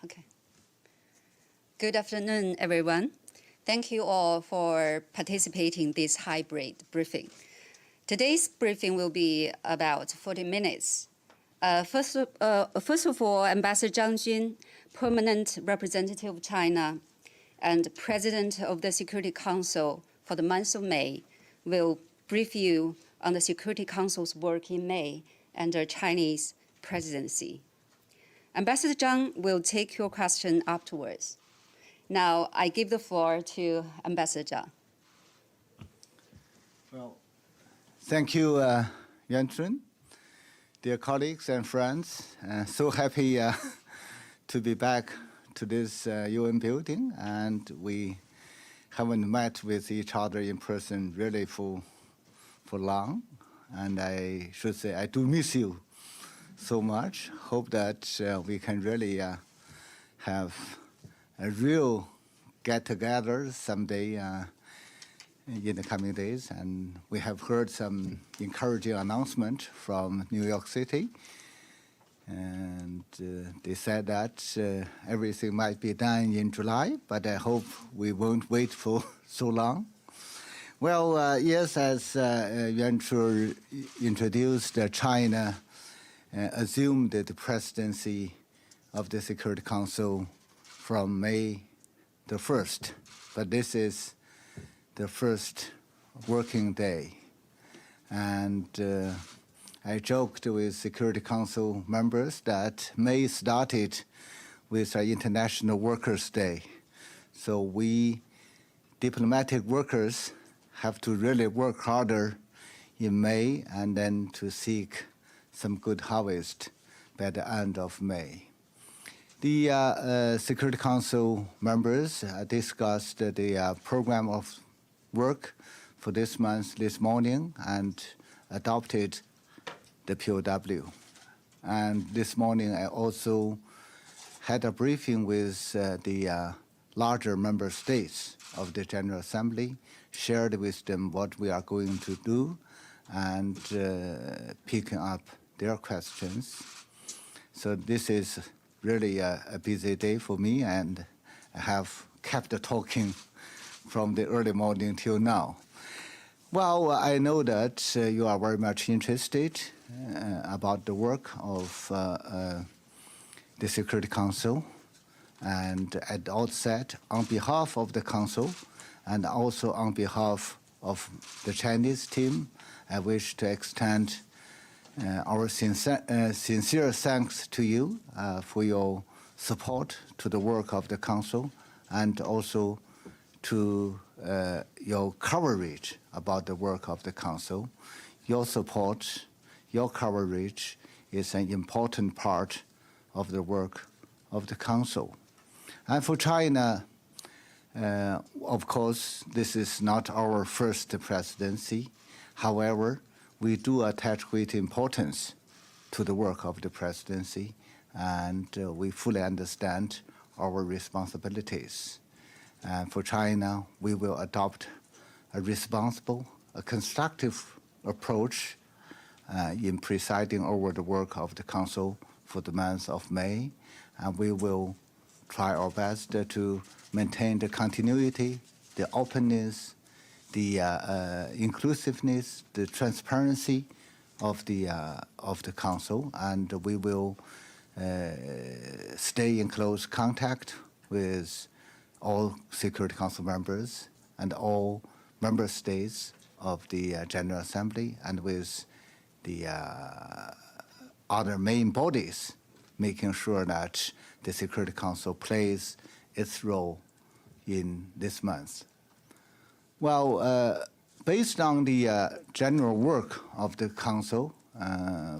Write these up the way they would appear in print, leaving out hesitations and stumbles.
Okay. Good afternoon, everyone. Thank you all for participating in this hybrid briefing. Today's briefing will be about 40 minutes. First of all, Ambassador Zhang Jun, Permanent Representative of China and President of the Security Council for the month of May, will brief you on the Security Council's work in May under Chinese presidency. Ambassador Zhang will take your question afterwards. Now, I give the floor to Ambassador Zhang. Well, thank you, Zhang Jun. Dear colleagues and friends, so happy to be back to this UN building, and we haven't met with each other in person really for long. And I should say I do miss you so much. Hope that we can really have a real get-together someday in the coming days. And we have heard some encouraging announcement from New York City. And they said that everything might be done in July, but I hope we won't wait for so long. Well, yes, as Yuan Chu introduced, China assumed the presidency of the Security Council from May the 1st, but this is the first working day. And I joked with Security Council members that May started with our International Workers' Day. So we diplomatic workers have to really work harder in May and then to seek some good harvest by the end of May. The Security Council members discussed the program of work for this month this morning and adopted the POW. And this morning I also had a briefing with the larger member states of the General Assembly, shared with them what we are going to do and picking up their questions. So this is really a busy day for me, and I have kept talking from the early morning till now. Well, I know that you are very much interested about the work of the Security Council. And at the outset, on behalf of the Council and also on behalf of the Chinese team, I wish to extend our sincere thanks to you for your support to the work of the Council and also to your coverage about the work of the Council. Your support, your coverage is an important part of the work of the Council. And for China, of course, this is not our first presidency. However, we do attach great importance to the work of the presidency, and we fully understand our responsibilities. And for China, we will adopt a responsible, a constructive approach in presiding over the work of the Council for the month of May, and we will try our best to maintain the continuity, the openness, the inclusiveness, the transparency of the Council, and we will stay in close contact with all Security Council members and all member states of the General Assembly and with the other main bodies, making sure that the Security Council plays its role in this month. Well, based on the general work of the Council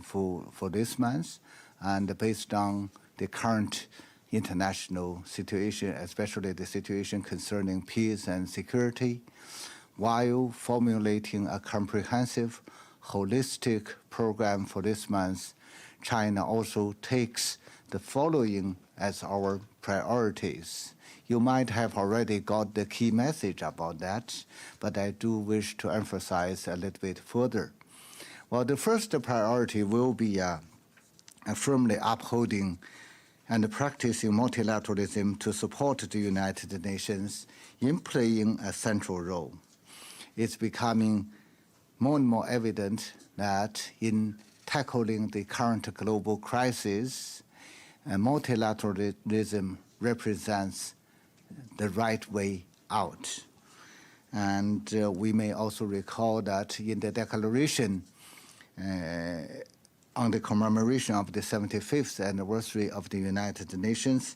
for this month, and based on the current international situation, especially the situation concerning peace and security, while formulating a comprehensive, holistic program for this month, China also takes the following as our priorities. You might have already got the key message about that, but I do wish to emphasize a little bit further. Well, the first priority will be firmly upholding and practicing multilateralism to support the United Nations in playing a central role. It's becoming more and more evident that in tackling the current global crisis, multilateralism represents the right way out. And we may also recall that in the declaration on the commemoration of the 75th anniversary of the United Nations,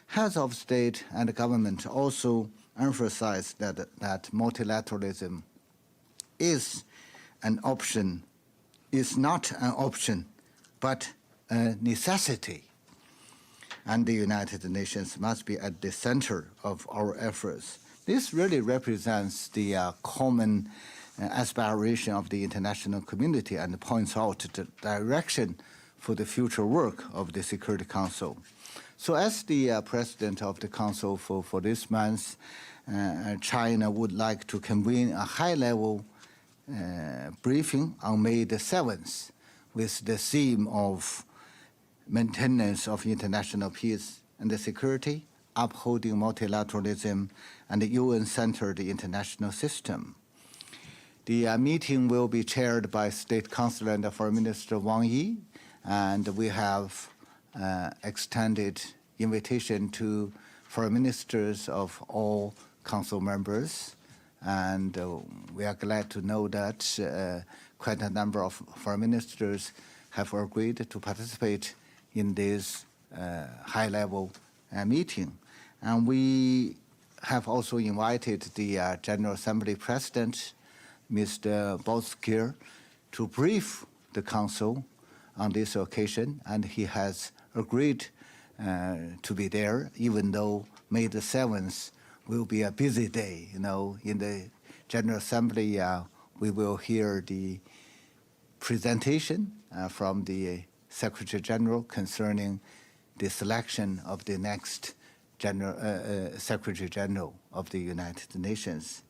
heads of state and government also emphasized that multilateralism is an option, is not an option, but a necessity. And the United Nations must be at the center of our efforts. This really represents the common aspiration of the international community and points out the direction for the future work of the Security Council. So as the president of the Council for this month, China would like to convene a high-level briefing on May the 7th with the theme of maintenance of international peace and security, upholding multilateralism, and the UN-centered international system. The meeting will be chaired by State Councilor and Foreign Minister Wang Yi, and we have extended invitation to foreign ministers of all council members, and we are glad to know that quite a number of foreign ministers have agreed to participate in this high-level meeting. And we have also invited the General Assembly President, Mr. Bozkir, to brief the Council on this occasion, and he has agreed to be there, even though May the 7th will be a busy day. You know, in the General Assembly, we will hear the presentation from the Secretary General concerning the selection of the next Secretary General of the United Nations.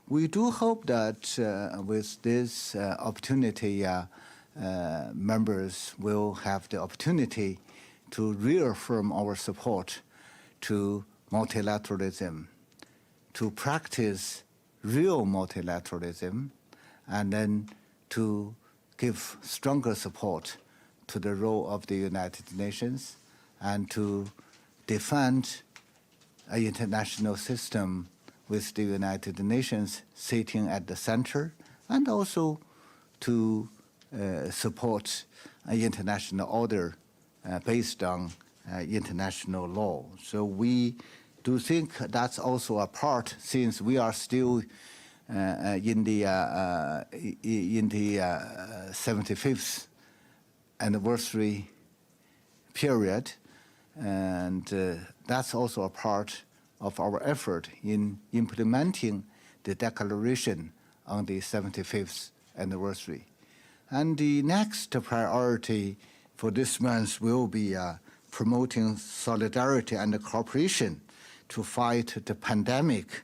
We do hope that with this opportunity, members will have the opportunity to reaffirm our support to multilateralism, to practice real multilateralism, and then to give stronger support to the role of the United Nations and to defend an international system with the United Nations sitting at the center, and also to support an international order based on international law. So we do think that's also a part, since we are still in the 75th anniversary period, and that's also a part of our effort in implementing the declaration on the 75th anniversary. And the next priority for this month will be promoting solidarity and cooperation to fight the pandemic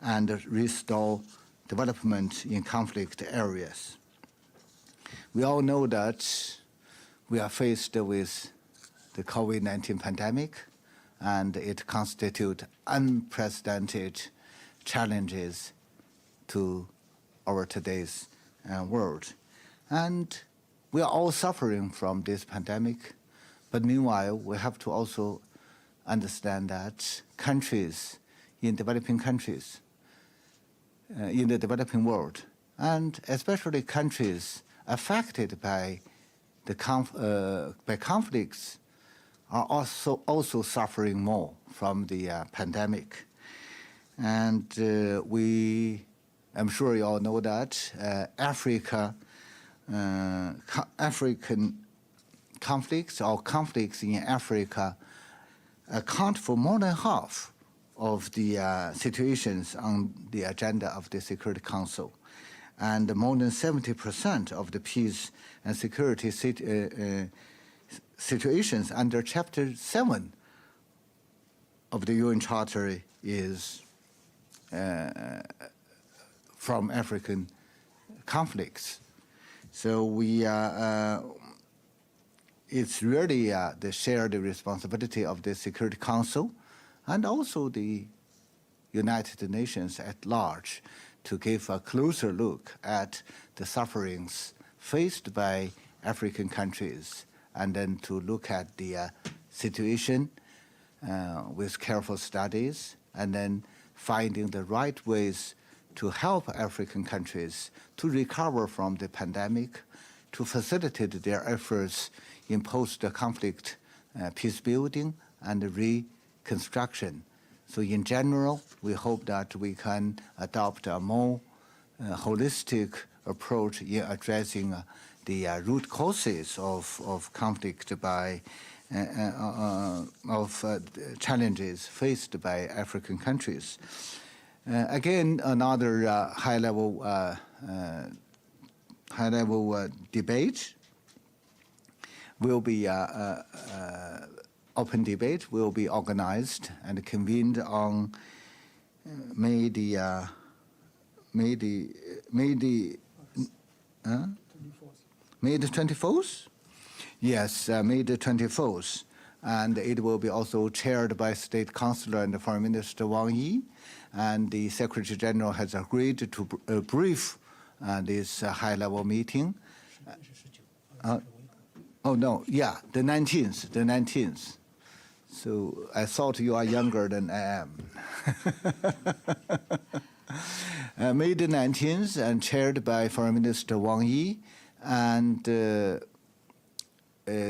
and restore development in conflict areas. We all know that we are faced with the COVID-19 pandemic, and it constitutes unprecedented challenges to our today's world. And we are all suffering from this pandemic, but meanwhile, we have to also understand that countries, in developing countries, in the developing world, and especially countries affected by the conflicts, are also suffering more from the pandemic. And I'm sure you all know that African conflicts or conflicts in Africa account for more than half of the situations on the agenda of the Security Council. And more than 70% of the peace and security situations under Chapter 7 of the UN Charter is from African conflicts. So we it's really the shared responsibility of the Security Council and also the United Nations at large to give a closer look at the sufferings faced by African countries and then to look at the situation with careful studies and then finding the right ways to help African countries to recover from the pandemic, to facilitate their efforts in post-conflict peace building and reconstruction. So in general, we hope that we can adopt a more holistic approach in addressing the root causes of conflict by challenges faced by African countries. Again, another high-level debate will be open debate will be organized and convened on May the 24th. Yes, May the 24th, and it will be also chaired by State Councilor and Foreign Minister Wang Yi, and the Secretary General has agreed to brief this high-level meeting. Oh no, yeah, the 19th. So I thought you are younger than I am. May the 19th, and chaired by Foreign Minister Wang Yi, and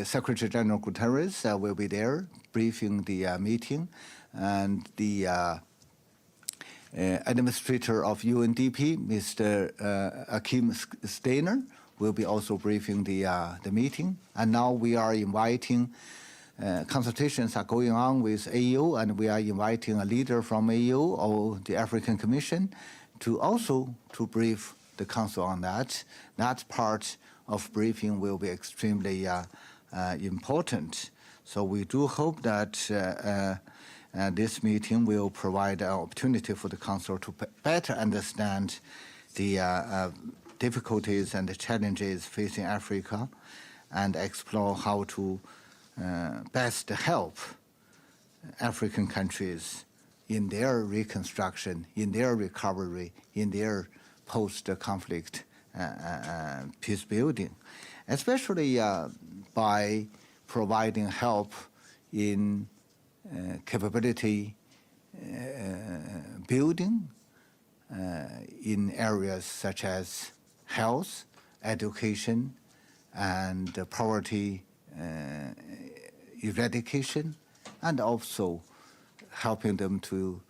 Secretary General Guterres will be there briefing the meeting, and the Administrator of UNDP, Mr. Akim Steiner, will be also briefing the meeting. And now we are inviting, consultations are going on with AU, and we are inviting a leader from AU or the African Commission to also to brief the Council on that. That part of briefing will be extremely important. So we do hope that this meeting will provide an opportunity for the Council to better understand the difficulties and the challenges facing Africa and explore how to best help African countries in their reconstruction, in their recovery, in their post-conflict peace building, especially by providing help in capability building in areas such as health, education, and poverty eradication, and also helping them to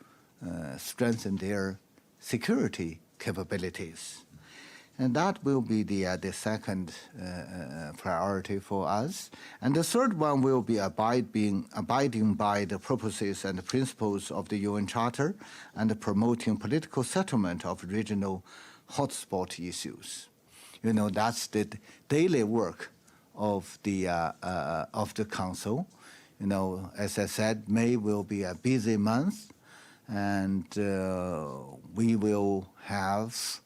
strengthen their security capabilities. And that will be the second priority for us. And the third one will be abiding by the purposes and the principles of the UN Charter and promoting political settlement of regional hotspot issues. You know, that's the daily work of the Council. You know, as I said, May will be a busy month, and we will have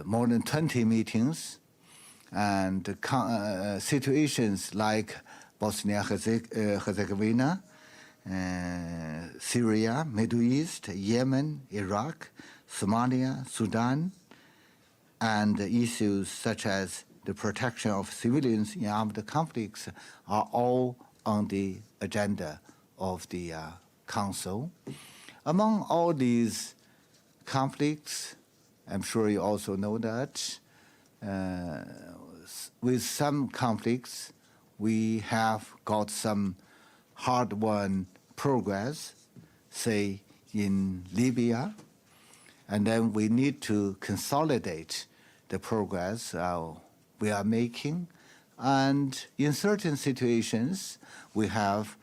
more than 20 meetings, and situations like Bosnia-Herzegovina, Syria, Middle East, Yemen, Iraq, Somalia, Sudan, and issues such as the protection of civilians in armed conflicts are all on the agenda of the Council. Among all these conflicts, I'm sure you also know that with some conflicts, we have got some hard-won progress, say in Libya, and then we need to consolidate the progress we are making. And in certain situations, we have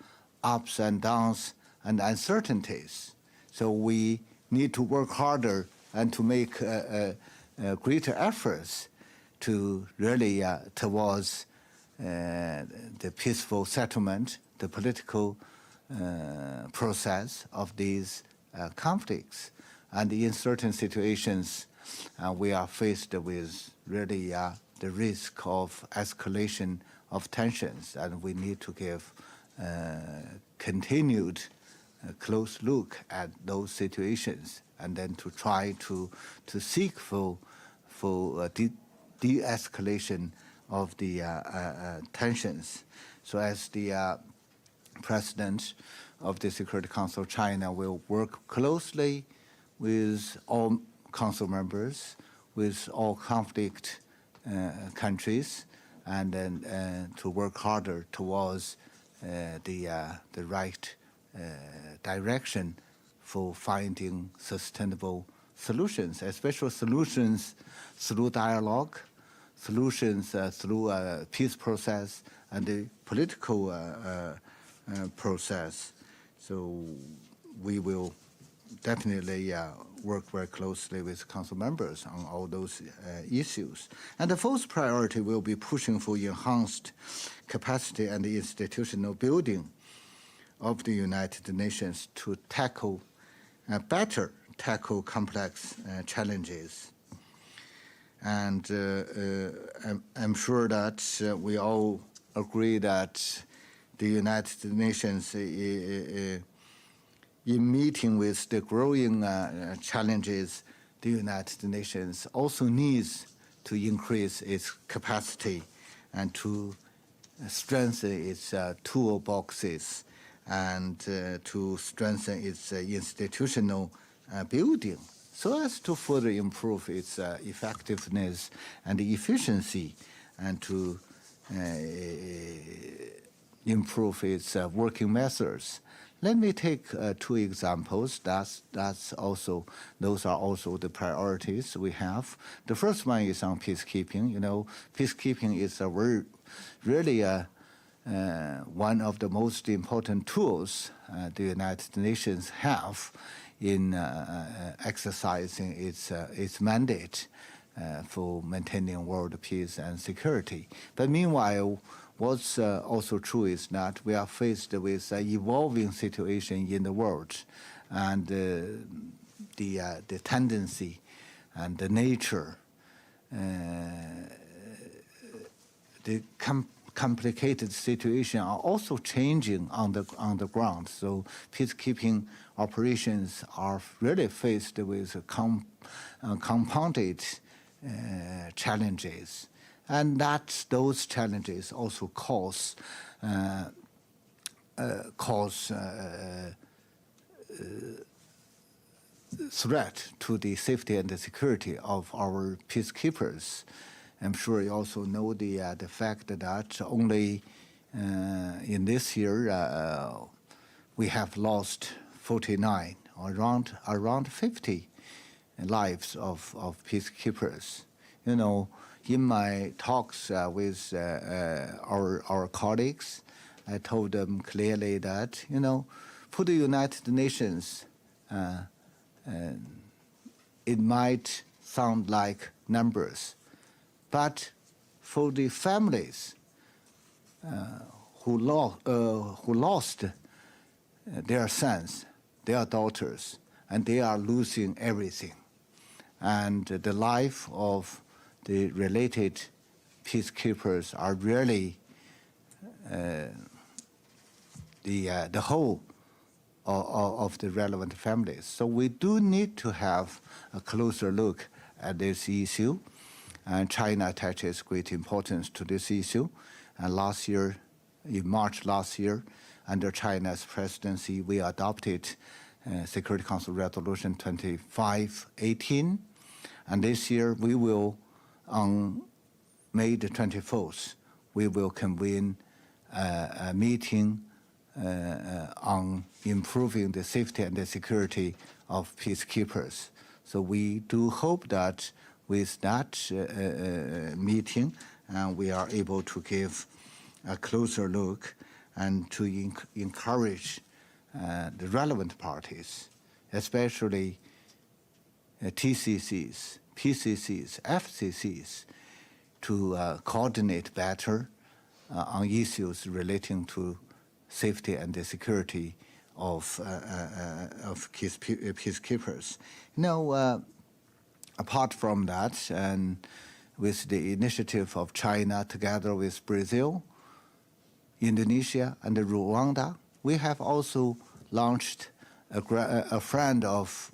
ups and downs and uncertainties. So we need to work harder and to make greater efforts to really towards the peaceful settlement, the political process of these conflicts. And in certain situations, we are faced with really the risk of escalation of tensions, and we need to give continued close look at those situations, and then to try to seek for de-escalation of the tensions. So as the President of the Security Council of China will work closely with all Council members, with all conflict countries, and then to work harder towards the right direction for finding sustainable solutions, especially solutions through dialogue, solutions through a peace process and the political process. So we will definitely work very closely with council members on all those issues. And the fourth priority will be pushing for enhanced capacity and institutional building of the United Nations to better tackle complex challenges. And I'm sure that we all agree that the United Nations, in meeting with the growing challenges, the United Nations also needs to increase its capacity and to strengthen its toolboxes and to strengthen its institutional building so as to further improve its effectiveness and efficiency and to improve its working methods. Let me take two examples. Those are also the priorities we have. The first one is on peacekeeping. You know, peacekeeping is really one of the most important tools the United Nations have in exercising its mandate for maintaining world peace and security. But meanwhile, what's also true is that we are faced with an evolving situation in the world, and the tendency and the nature, the complicated situation are also changing on the ground. So peacekeeping operations are really faced with compounded challenges. And those challenges also cause threat to the safety and the security of our peacekeepers. I'm sure you also know the fact that only in this year we have lost 49, or around 50 lives of peacekeepers. You know, in my talks with our colleagues, I told them clearly that, you know, for the United Nations, it might sound like numbers, but for the families who lost their sons, their daughters, and they are losing everything, and the life of the related peacekeepers are really the whole of the relevant families. So we do need to have a closer look at this issue, and China attaches great importance to this issue. And last year, in March last year, under China's presidency, we adopted Security Council Resolution 2518, and this year we will, on May the 24th, we will convene a meeting on improving the safety and the security of peacekeepers. So we do hope that with that meeting, we are able to give a closer look and to encourage the relevant parties, especially TCCs, PCCs, FCCs, to coordinate better on issues relating to safety and the security of peacekeepers. You know, apart from that, and with the initiative of China together with Brazil, Indonesia, and Rwanda. We have also launched a friend of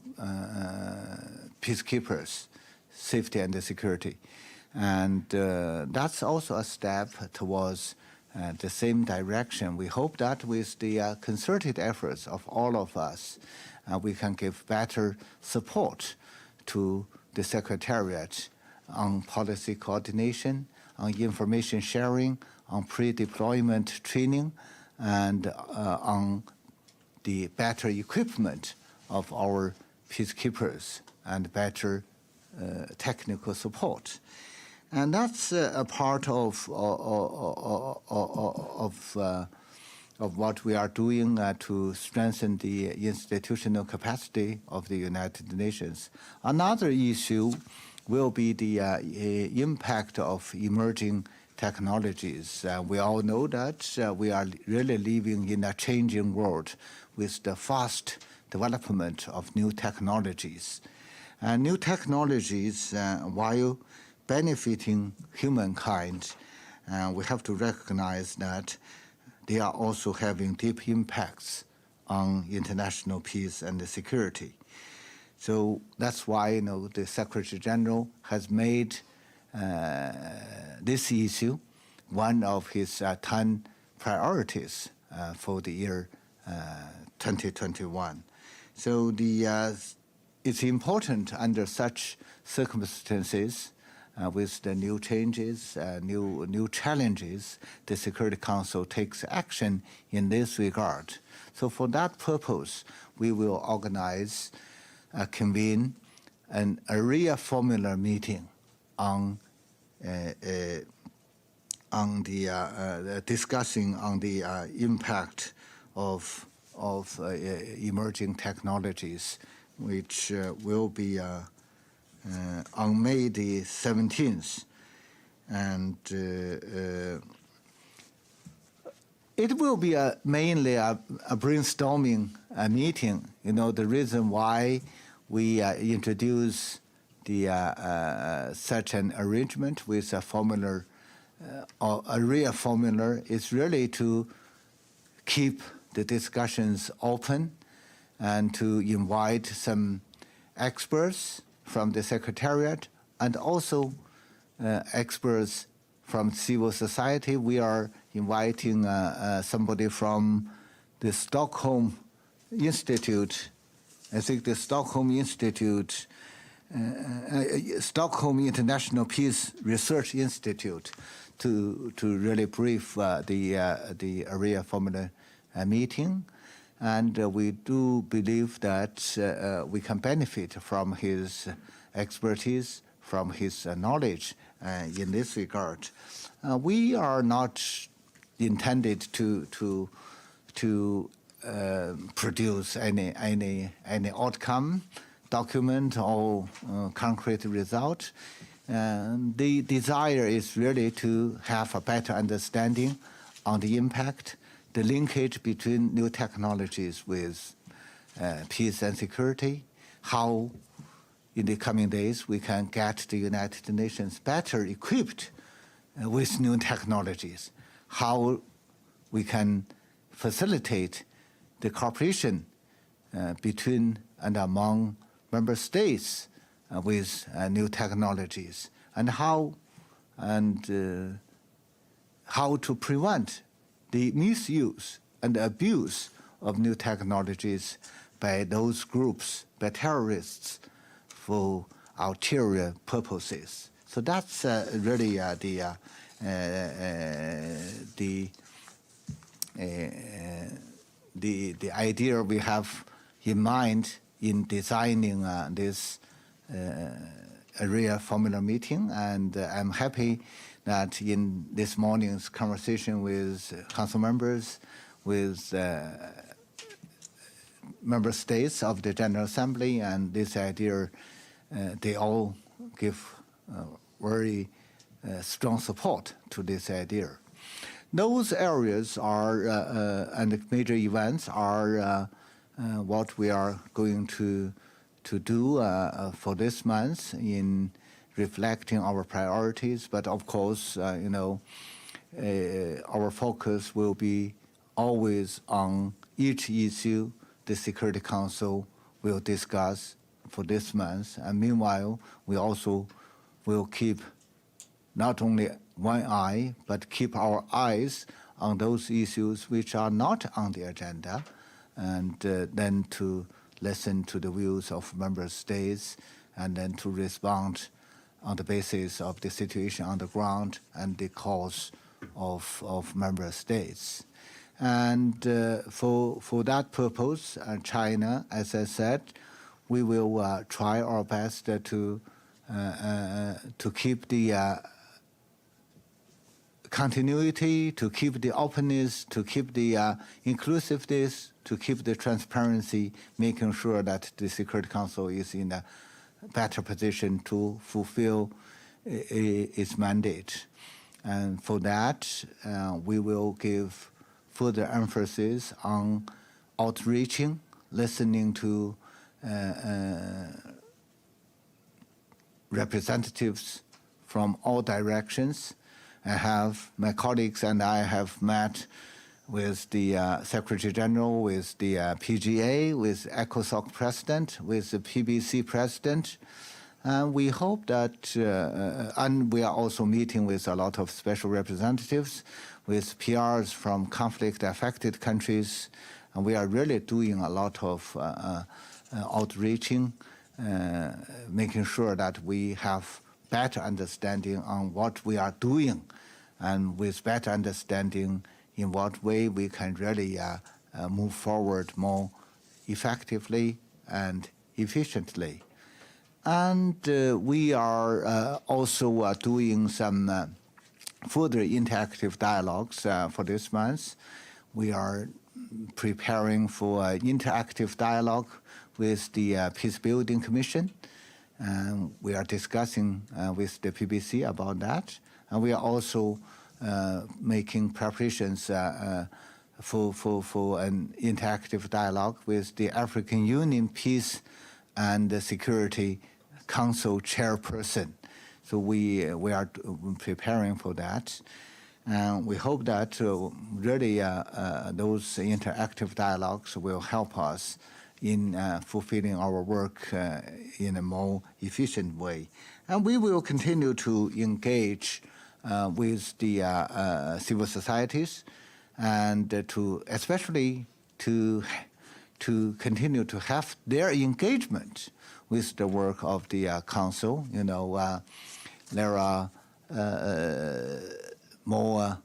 peacekeepers, safety and security. And that's also a step towards the same direction. We hope that with the concerted efforts of all of us, we can give better support to the Secretariat on policy coordination, on information sharing, on pre-deployment training, and on the better equipment of our peacekeepers and better technical support. And that's a part of what we are doing to strengthen the institutional capacity of the United Nations. Another issue will be the impact of emerging technologies. We all know that we are really living in a changing world with the fast development of new technologies. New technologies, while benefiting humankind, we have to recognize that they are also having deep impacts on international peace and security. So that's why the Secretary General has made this issue one of his 10 priorities for the year 2021. So it's important under such circumstances, with the new changes, new challenges, the Security Council takes action in this regard. So for that purpose, we will organize, convene an area formula meeting on discussing on the impact of emerging technologies, which will be on May the 17th. And it will be mainly a brainstorming meeting. The reason why we introduce such an arrangement with a formula, a real formula, is really to keep the discussions open and to invite some experts from the Secretariat and also experts from civil society. We are inviting somebody from the Stockholm Institute. I think the Stockholm Institute, Stockholm International Peace Research Institute, to really brief the area formula meeting. And we do believe that we can benefit from his expertise, from his knowledge in this regard. We are not intended to produce any outcome document or concrete result. The desire is really to have a better understanding on the impact, the linkage between new technologies with peace and security, how in the coming days we can get the United Nations better equipped with new technologies, how we can facilitate the cooperation between and among member states with new technologies, and how to prevent the misuse and abuse of new technologies by those groups, by terrorists, for ulterior purposes. So that's really the idea we have in mind in designing this area formula meeting, and I'm happy that in this morning's conversation with council members, with member states of the General Assembly, and this idea, they all give very strong support to this idea. Those areas are, and major events are what we are going to do for this month in reflecting our priorities. But of course, our focus will be always on each issue the Security Council will discuss for this month. And meanwhile, we also will keep not only one eye, but keep our eyes on those issues which are not on the agenda, and then to listen to the views of member states, and then to respond on the basis of the situation on the ground and the calls of member states. And for that purpose, China, as I said, we will try our best to keep the continuity, to keep the openness, to keep the inclusiveness, to keep the transparency, making sure that the Security Council is in a better position to fulfill its mandate. And for that, we will give further emphasis on outreaching, listening to representatives from all directions. My colleagues and I have met with the Secretary General, with the PGA, with ECOSOC President, with the PBC President. And we hope that, and we are also meeting with a lot of special representatives, with PRs from conflict-affected countries. And we are really doing a lot of outreaching, making sure that we have better understanding on what we are doing, and with better understanding in what way we can really move forward more effectively and efficiently. And we are also doing some further interactive dialogues for this month. We are preparing for interactive dialogue with the Peace Building Commission. We are discussing with the PBC about that. And we are also making preparations for an interactive dialogue with the African Union Peace and Security Council chairperson. So we are preparing for that. We hope that really those interactive dialogues will help us in fulfilling our work in a more efficient way. And we will continue to engage with the civil societies, and especially to continue to have their engagement with the work of the council. You know, there are more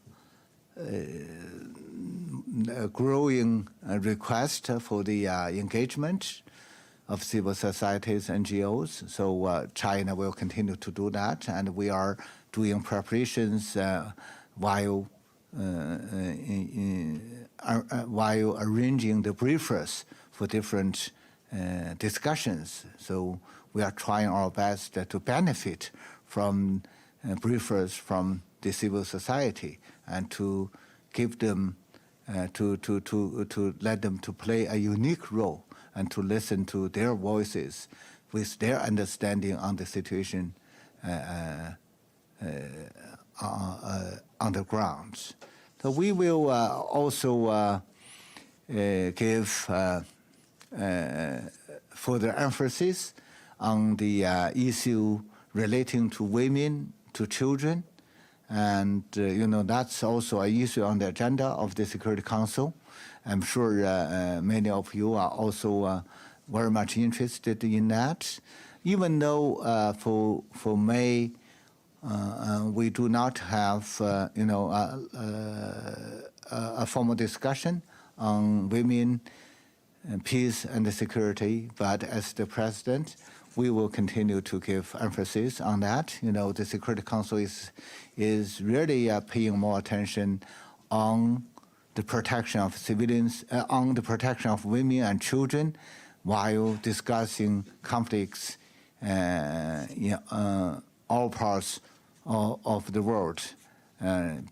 growing request for the engagement of civil societies, NGOs. So China will continue to do that, and we are doing preparations while arranging the briefers for different discussions. So we are trying our best to benefit from briefers from the civil society, and to give them to let them to play a unique role, and to listen to their voices with their understanding on the situation on the ground. So we will also give further emphasis on the issue relating to women, to children. And, you know, that's also an issue on the agenda of the Security Council. I'm sure many of you are also very much interested in that. Even though for May, we do not have, you know, a formal discussion on women, peace and security, but as the President, we will continue to give emphasis on that. You know, the Security Council is really paying more attention on the protection of civilians, on the protection of women and children, while discussing conflicts in all parts of the world,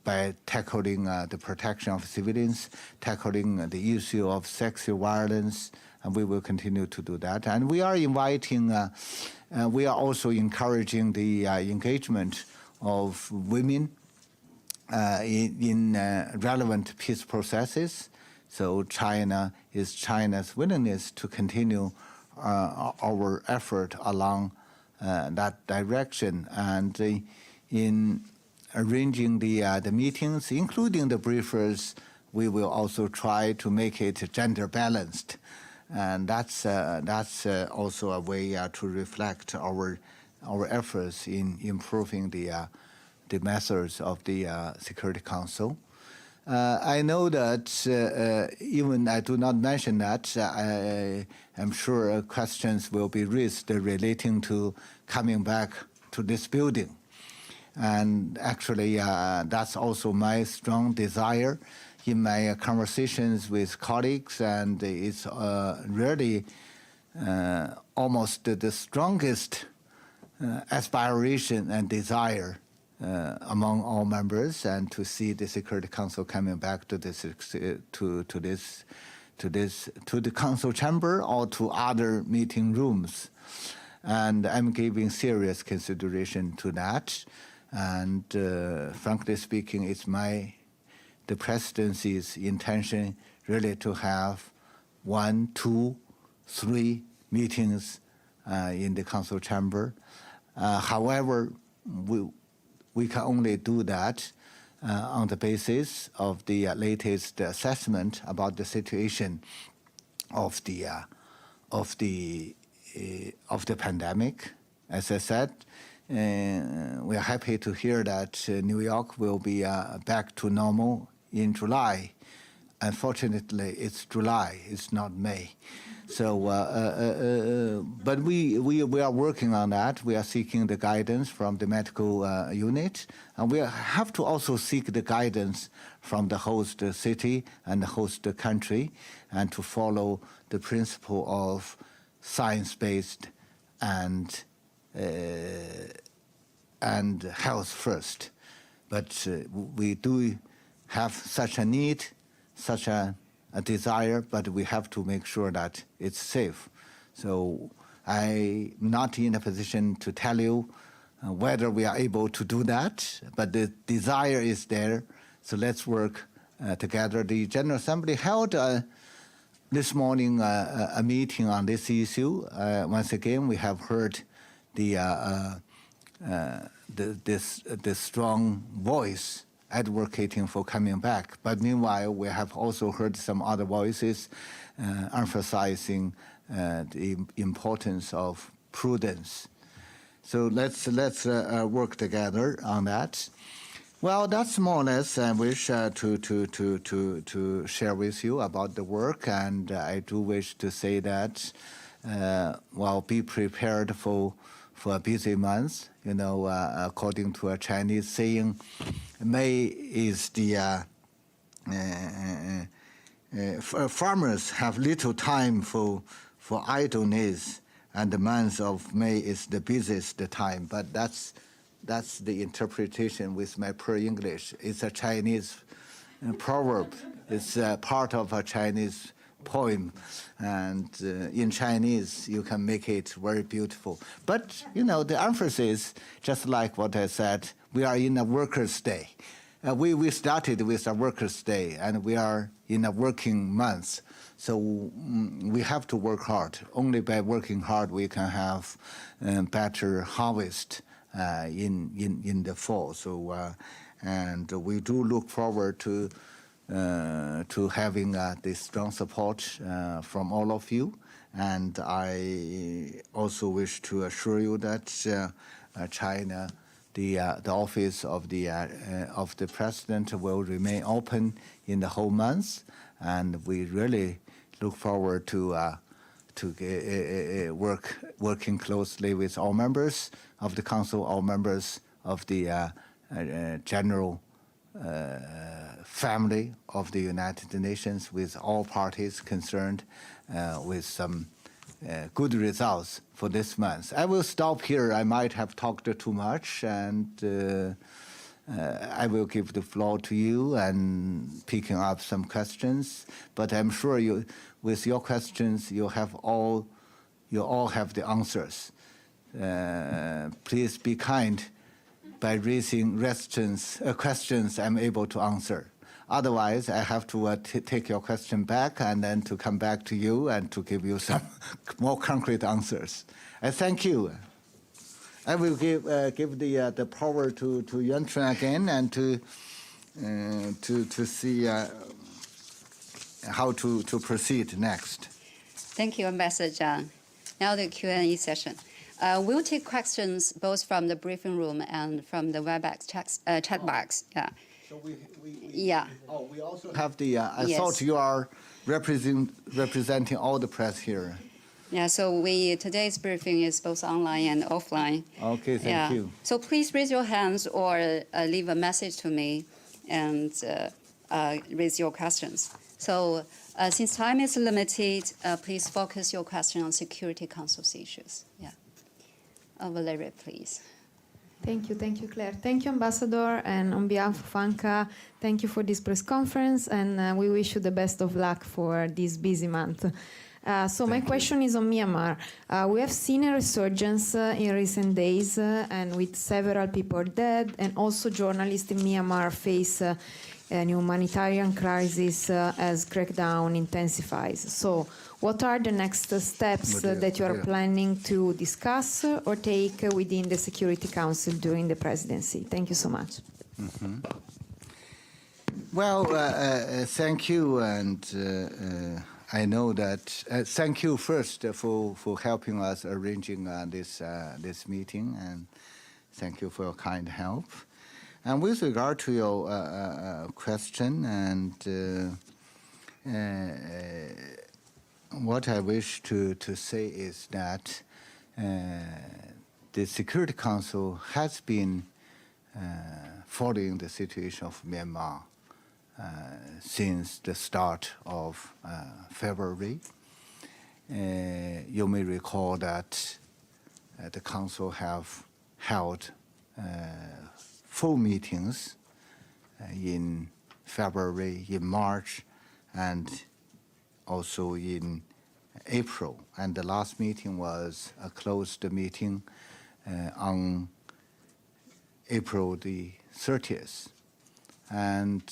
by tackling the protection of civilians, tackling the issue of sexual violence, and we will continue to do that. And we are inviting, we are also encouraging the engagement of women in relevant peace processes. So China's willingness to continue our effort along that direction, and in arranging the meetings, including the briefers, we will also try to make it gender balanced, and that's also a way to reflect our efforts in improving the methods of the Security Council. I know that even I do not mention that, I'm sure questions will be raised relating to coming back to this building. And actually, that's also my strong desire in my conversations with colleagues, and it's really almost the strongest aspiration and desire among all members, and to see the Security Council coming back to this to the council chamber or to other meeting rooms, and I'm giving serious consideration to that. And frankly speaking, it's the presidency's intention really to have 1, 2, 3 meetings in the council chamber. However, we can only do that on the basis of the latest assessment about the situation of the pandemic. As I said, we are happy to hear that New York will be back to normal in July. Unfortunately, it's July, it's not May. So, but we are working on that. We are seeking the guidance from the medical unit, and we have to also seek the guidance from the host city and the host country, and to follow the principle of science-based and health first. But we do have such a need, such a desire, but we have to make sure that it's safe. So I'm not in a position to tell you whether we are able to do that, but the desire is there. So let's work together. The General Assembly held this morning a meeting on this issue. Once again, we have heard the strong voice advocating for coming back. But meanwhile, we have also heard some other voices emphasizing the importance of prudence. So let's work together on that. Well, that's more or less I wish to share with you about the work, and I do wish to say that be prepared for a busy month. You know, according to a Chinese saying, May is the farmers have little time for idleness, and the month of May is the busiest time. But that's the interpretation with my poor English. It's a Chinese proverb. It's part of a Chinese poem, and in Chinese you can make it very beautiful. But you know, the emphasis, just like what I said, we are in a workers' day. We started with a workers' day, and we are in a working month. So we have to work hard. Only by working hard we can have better harvest in the fall. So and we do look forward to having this strong support from all of you. And I also wish to assure you that China, the office of the president will remain open in the whole month, and we really look forward to working closely with all members of the council, all members of the general family of the United Nations, with all parties concerned, with some good results for this month. I will stop here. I might have talked too much, and I will give the floor to you and picking up some questions. But I'm sure you, with your questions, you all have the answers. Please be kind, by raising questions I'm able to answer. Otherwise, I have to take your question back and then to come back to you and to give you some more concrete answers. I thank you. I will give the power to Yuan Chun again and to see how to proceed next. Thank you, Ambassador Zhang. Now the Q&A session. We'll take questions both from the briefing room and from the WebEx chat box. Yeah. So we also have the. I Yes. thought you are representing all the press here. Yeah, so today's briefing is both online and offline. Okay, thank you. So please raise your hands or leave a message to me and raise your questions. So since time is limited, please focus your question on Security Council's issues. Yeah. Valeria, please. Thank you, Claire. Thank you, Ambassador, and on behalf of ANCA, thank you for this press conference, and we wish you the best of luck for this busy month. So my question is on Myanmar. We have seen a resurgence in recent days, and with several people dead, and also journalists in Myanmar face a humanitarian crisis as crackdown intensifies. So what are the next steps that you are planning to discuss or take within the Security Council during the presidency? Thank you so much. Mm-hmm. Well, thank you, and I know that. Thank you first for helping us arranging this meeting, and thank you for your kind help. And with regard to your question, and what I wish to say is that the Security Council has been following the situation of Myanmar since the start of February. You may recall that the Council have held 4 meetings in February, in March, and also in April. And the last meeting was a closed meeting on April the 30th. And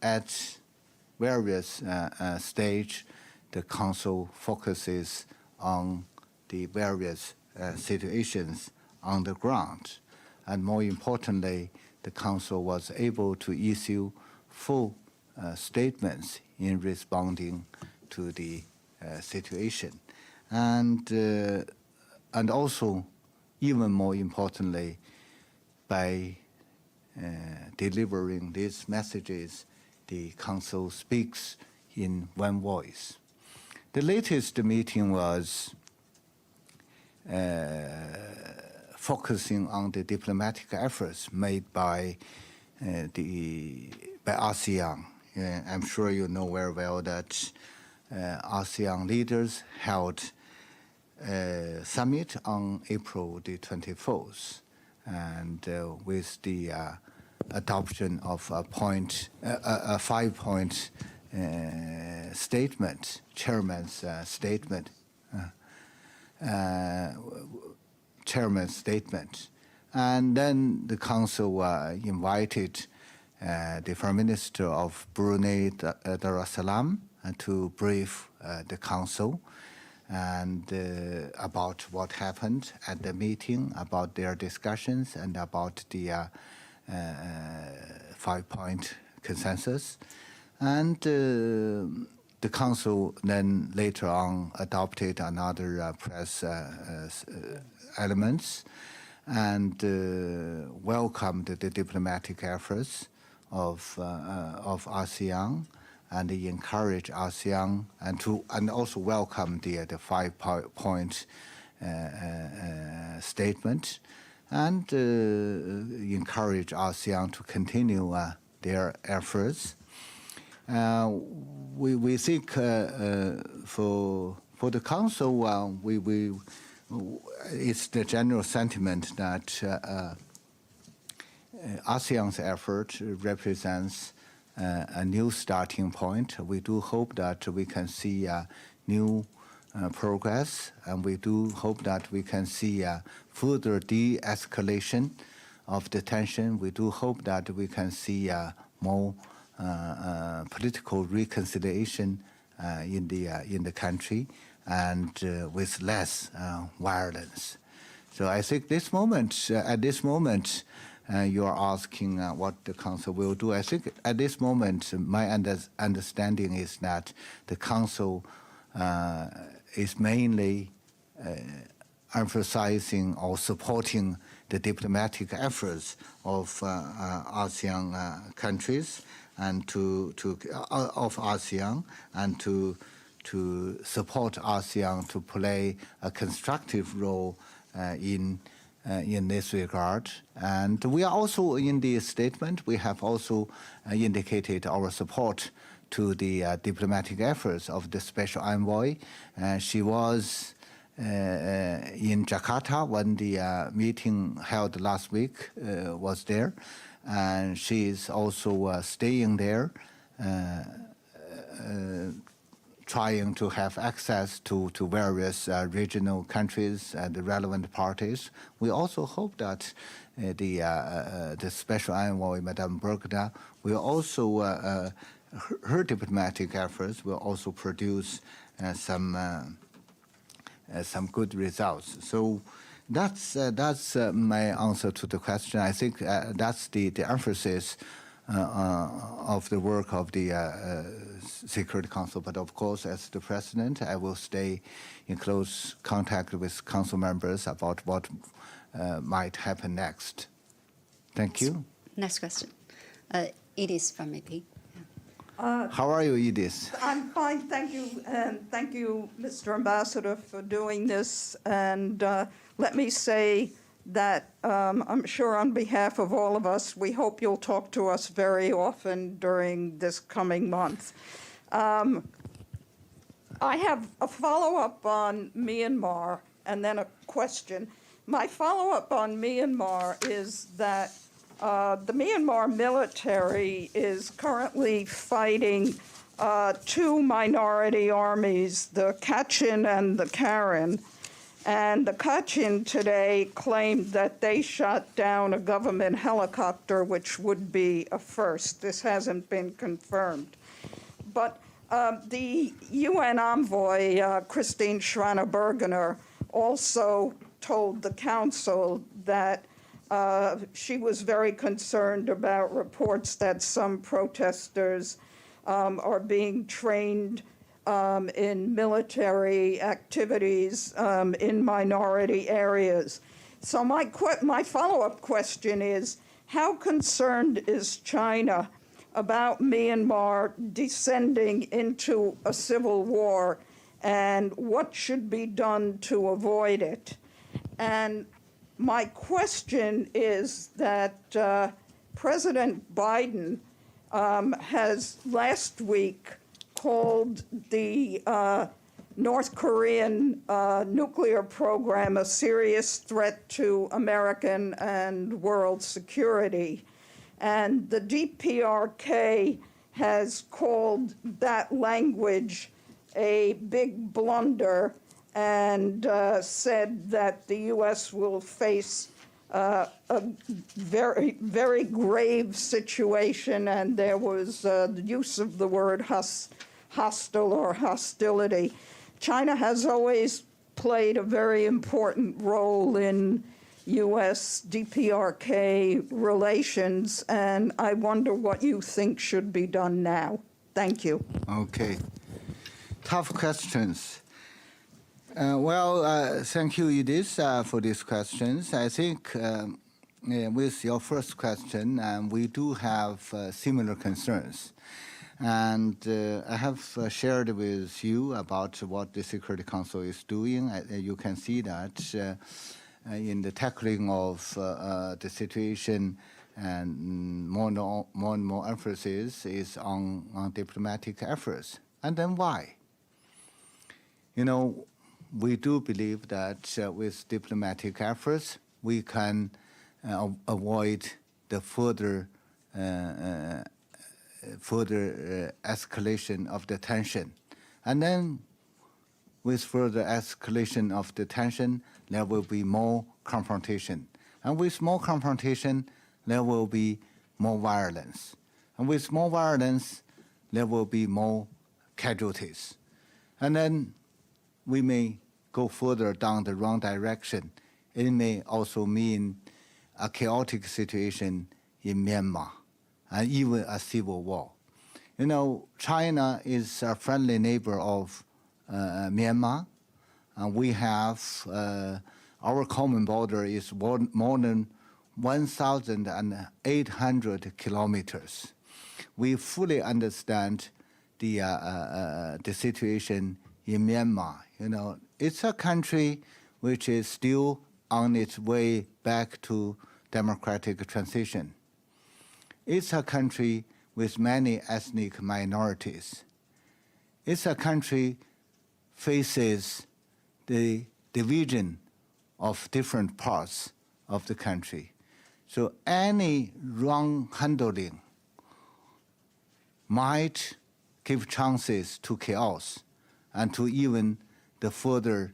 at various stage, the Council focuses on the various situations on the ground. And more importantly, the Council was able to issue full statements in responding to the situation. And also, even more importantly, by delivering these messages, the Council speaks in one voice. The latest meeting was focusing on the diplomatic efforts made by ASEAN. I'm sure you know very well that ASEAN leaders held a summit on April the 24th, and with the adoption of a 5-point statement, chairman's statement. And then the Council invited the Foreign Minister of Brunei Darussalam to brief the Council and about what happened at the meeting, about their discussions, and about the 5-point consensus. And the Council then later on adopted another press elements and welcomed the diplomatic efforts of ASEAN, and they encourage ASEAN and also welcome the 5-point statement, and encourage ASEAN to continue their efforts. We think for the Council, it's the general sentiment that ASEAN's effort represents a new starting point. We do hope that we can see new progress, and we do hope that we can see further de-escalation of the tension. We do hope that we can see more political reconciliation in the country, and with less violence. So I think this moment, at this moment, you are asking what the Council will do. I think at this moment, my understanding is that the Council is mainly emphasizing or supporting the diplomatic efforts of ASEAN countries and of ASEAN, and to support ASEAN to play a constructive role in this regard. And we are also, in the statement, we have also indicated our support to the diplomatic efforts of the Special Envoy. She was in Jakarta when the meeting held last week was there, and she is also staying there, trying to have access to various regional countries and the relevant parties. We also hope that the Special Envoy, Madame Burgda, will also, her diplomatic efforts will also produce some good results. So that's my answer to the question. I think that's the emphasis of the work of the Security Council. But of course, as the President, I will stay in close contact with Council members about what might happen next. Thank you. Next question. Edith from AP. How are you, Edith? I'm fine, thank you, and thank you, Mr. Ambassador, for doing this. And let me say that I'm sure on behalf of all of us, we hope you'll talk to us very often during this coming month. I have a follow-up on Myanmar and then a question. My follow-up on Myanmar is that the Myanmar military is currently fighting two minority armies, the Kachin and the Karen. And the Kachin today claimed that they shot down a government helicopter, which would be a first. This hasn't been confirmed. But the UN envoy, Christine Schraner-Burgener, also told the Council that she was very concerned about reports that some protesters are being trained in military activities in minority areas. So my follow-up question is, how concerned is China about Myanmar descending into a civil war, and what should be done to avoid it? And my question is that President Biden has last week called the North Korean nuclear program a serious threat to American and world security. And the DPRK has called that language a big blunder, and said that the U.S. will face a very, very grave situation, and there was the use of the word hostile or hostility. China has always played a very important role in U.S. DPRK relations, and I wonder what you think should be done now. Thank you. Okay. Tough questions. Thank you, Edith, for these questions. I think with your first question, we do have similar concerns. And I have shared with you about what the Security Council is doing. You can see that in the tackling of the situation, and more and more emphasis is on diplomatic efforts. And then why? You know, we do believe that with diplomatic efforts, we can avoid the further escalation of the tension. And then with further escalation of the tension, there will be more confrontation. And with more confrontation, there will be more violence. And with more violence, there will be more casualties. And then we may go further down the wrong direction. It may also mean a chaotic situation in Myanmar and even a civil war. You know, China is a friendly neighbor of Myanmar, and we have our common border is more than 1,800 kilometers. We fully understand the situation in Myanmar. You know, it's a country which is still on its way back to democratic transition. It's a country with many ethnic minorities. It's a country faces the division of different parts of the country. So any wrong handling might give chances to chaos and to even the further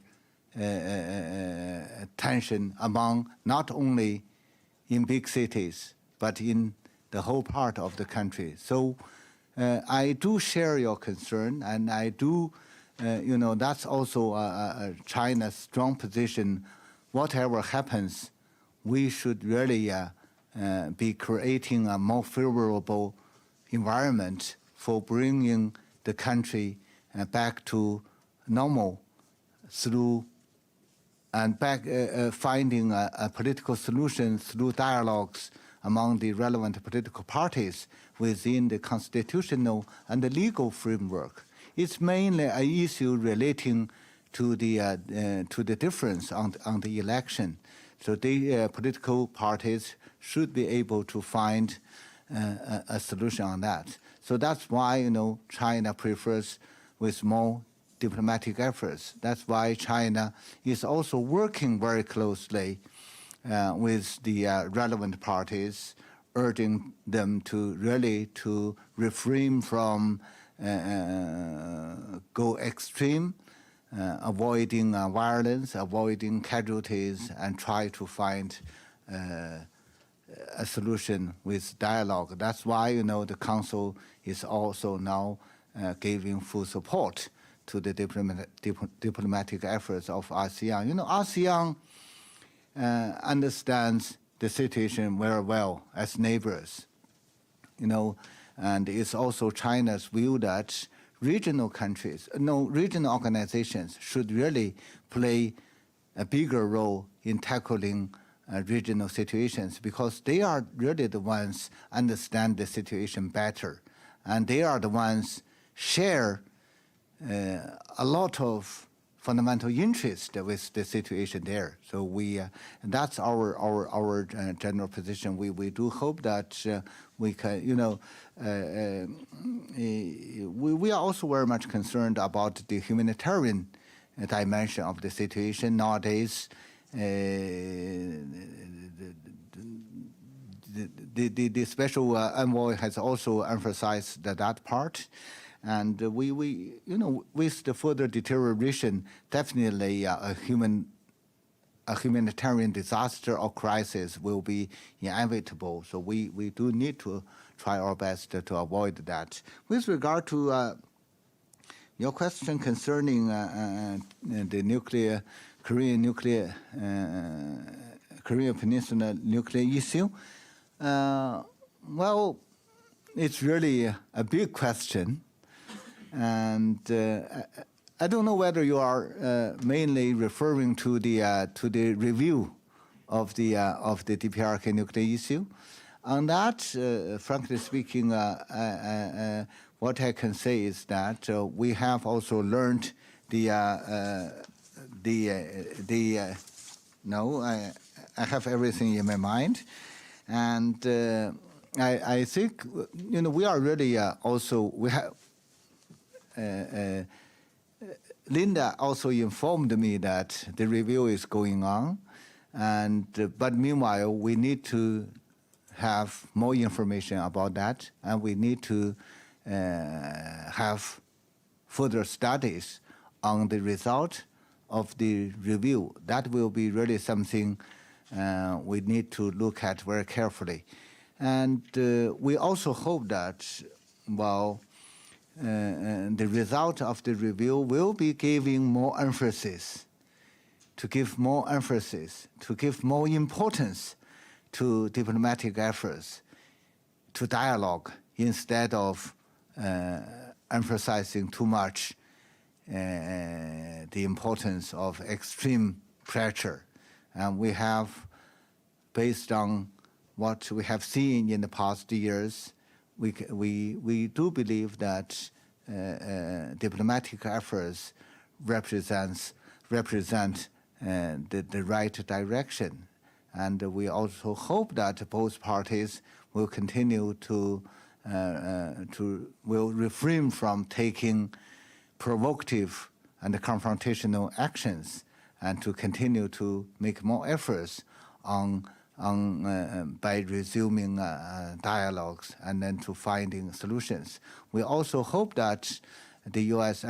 tension among not only in big cities, but in the whole part of the country. So I do share your concern, and I do, you know, that's also China's strong position. Whatever happens, we should really be creating a more favorable environment for bringing the country back to normal through and back finding a political solution through dialogues among the relevant political parties within the constitutional and the legal framework. It's mainly an issue relating to the difference on the election. So the political parties should be able to find a solution on that. So that's why, you know, China prefers with more diplomatic efforts. That's why China is also working very closely with the relevant parties, urging them to really to refrain from go extreme, avoiding violence, avoiding casualties, and try to find a solution with dialogue. That's why, you know, the Council is also now giving full support to the diplomatic efforts of ASEAN. You know, ASEAN understands the situation very well as neighbors, you know, and it's also China's view that regional organizations should really play a bigger role in tackling regional situations, because they are really the ones understand the situation better, and they are the ones share a lot of fundamental interest with the situation there. So that's our general position. We do hope that we can, you know, we are also very much concerned about the humanitarian dimension of the situation nowadays. The special envoy has also emphasized that part. And we, you know, with the further deterioration, definitely a humanitarian disaster or crisis will be inevitable. So we do need to try our best to avoid that. With regard to your question concerning the Korean Peninsula nuclear issue, well, it's really a big question. And I don't know whether you are mainly referring to the review of the DPRK nuclear issue. On that, frankly speaking, what I can say is that we have also learned no, I have everything in my mind, and I think, you know, we are really also we have. Linda also informed me that the review is going on, but meanwhile we need to have more information about that, and we need to have further studies on the result of the review. That will be really something we need to look at very carefully. And we also hope that, well, the result of the review will be giving more emphasis, to give more importance to diplomatic efforts, to dialogue, instead of emphasizing too much the importance of extreme pressure. And we have, based on what we have seen in the past years, we do believe that diplomatic efforts represent the right direction. And we also hope that both parties will continue will refrain from taking provocative and confrontational actions, and to continue to make more efforts by resuming dialogues and then to finding solutions. We also hope that the U.S.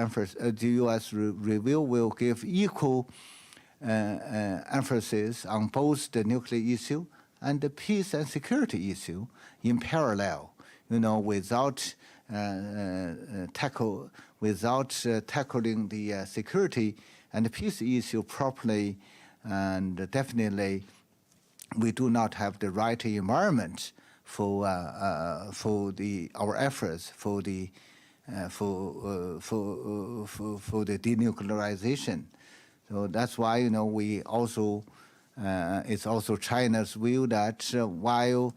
review will give equal emphasis on both the nuclear issue and the peace and security issue in parallel. Without tackling the security and the peace issue properly, and definitely we do not have the right environment for our efforts for the denuclearization. So that's why we also it's also China's view that while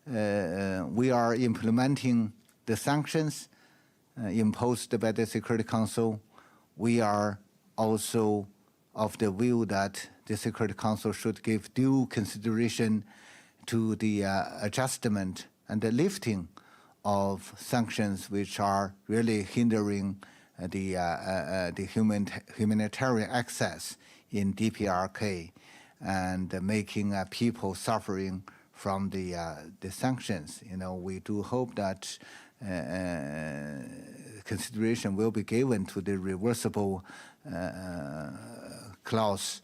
we are implementing the sanctions imposed by the Security Council, we are also of the view that the Security Council should give due consideration to the adjustment and the lifting of sanctions which are really hindering the humanitarian access in DPRK and making people suffering from the sanctions. We do hope that consideration will be given to the reversible clause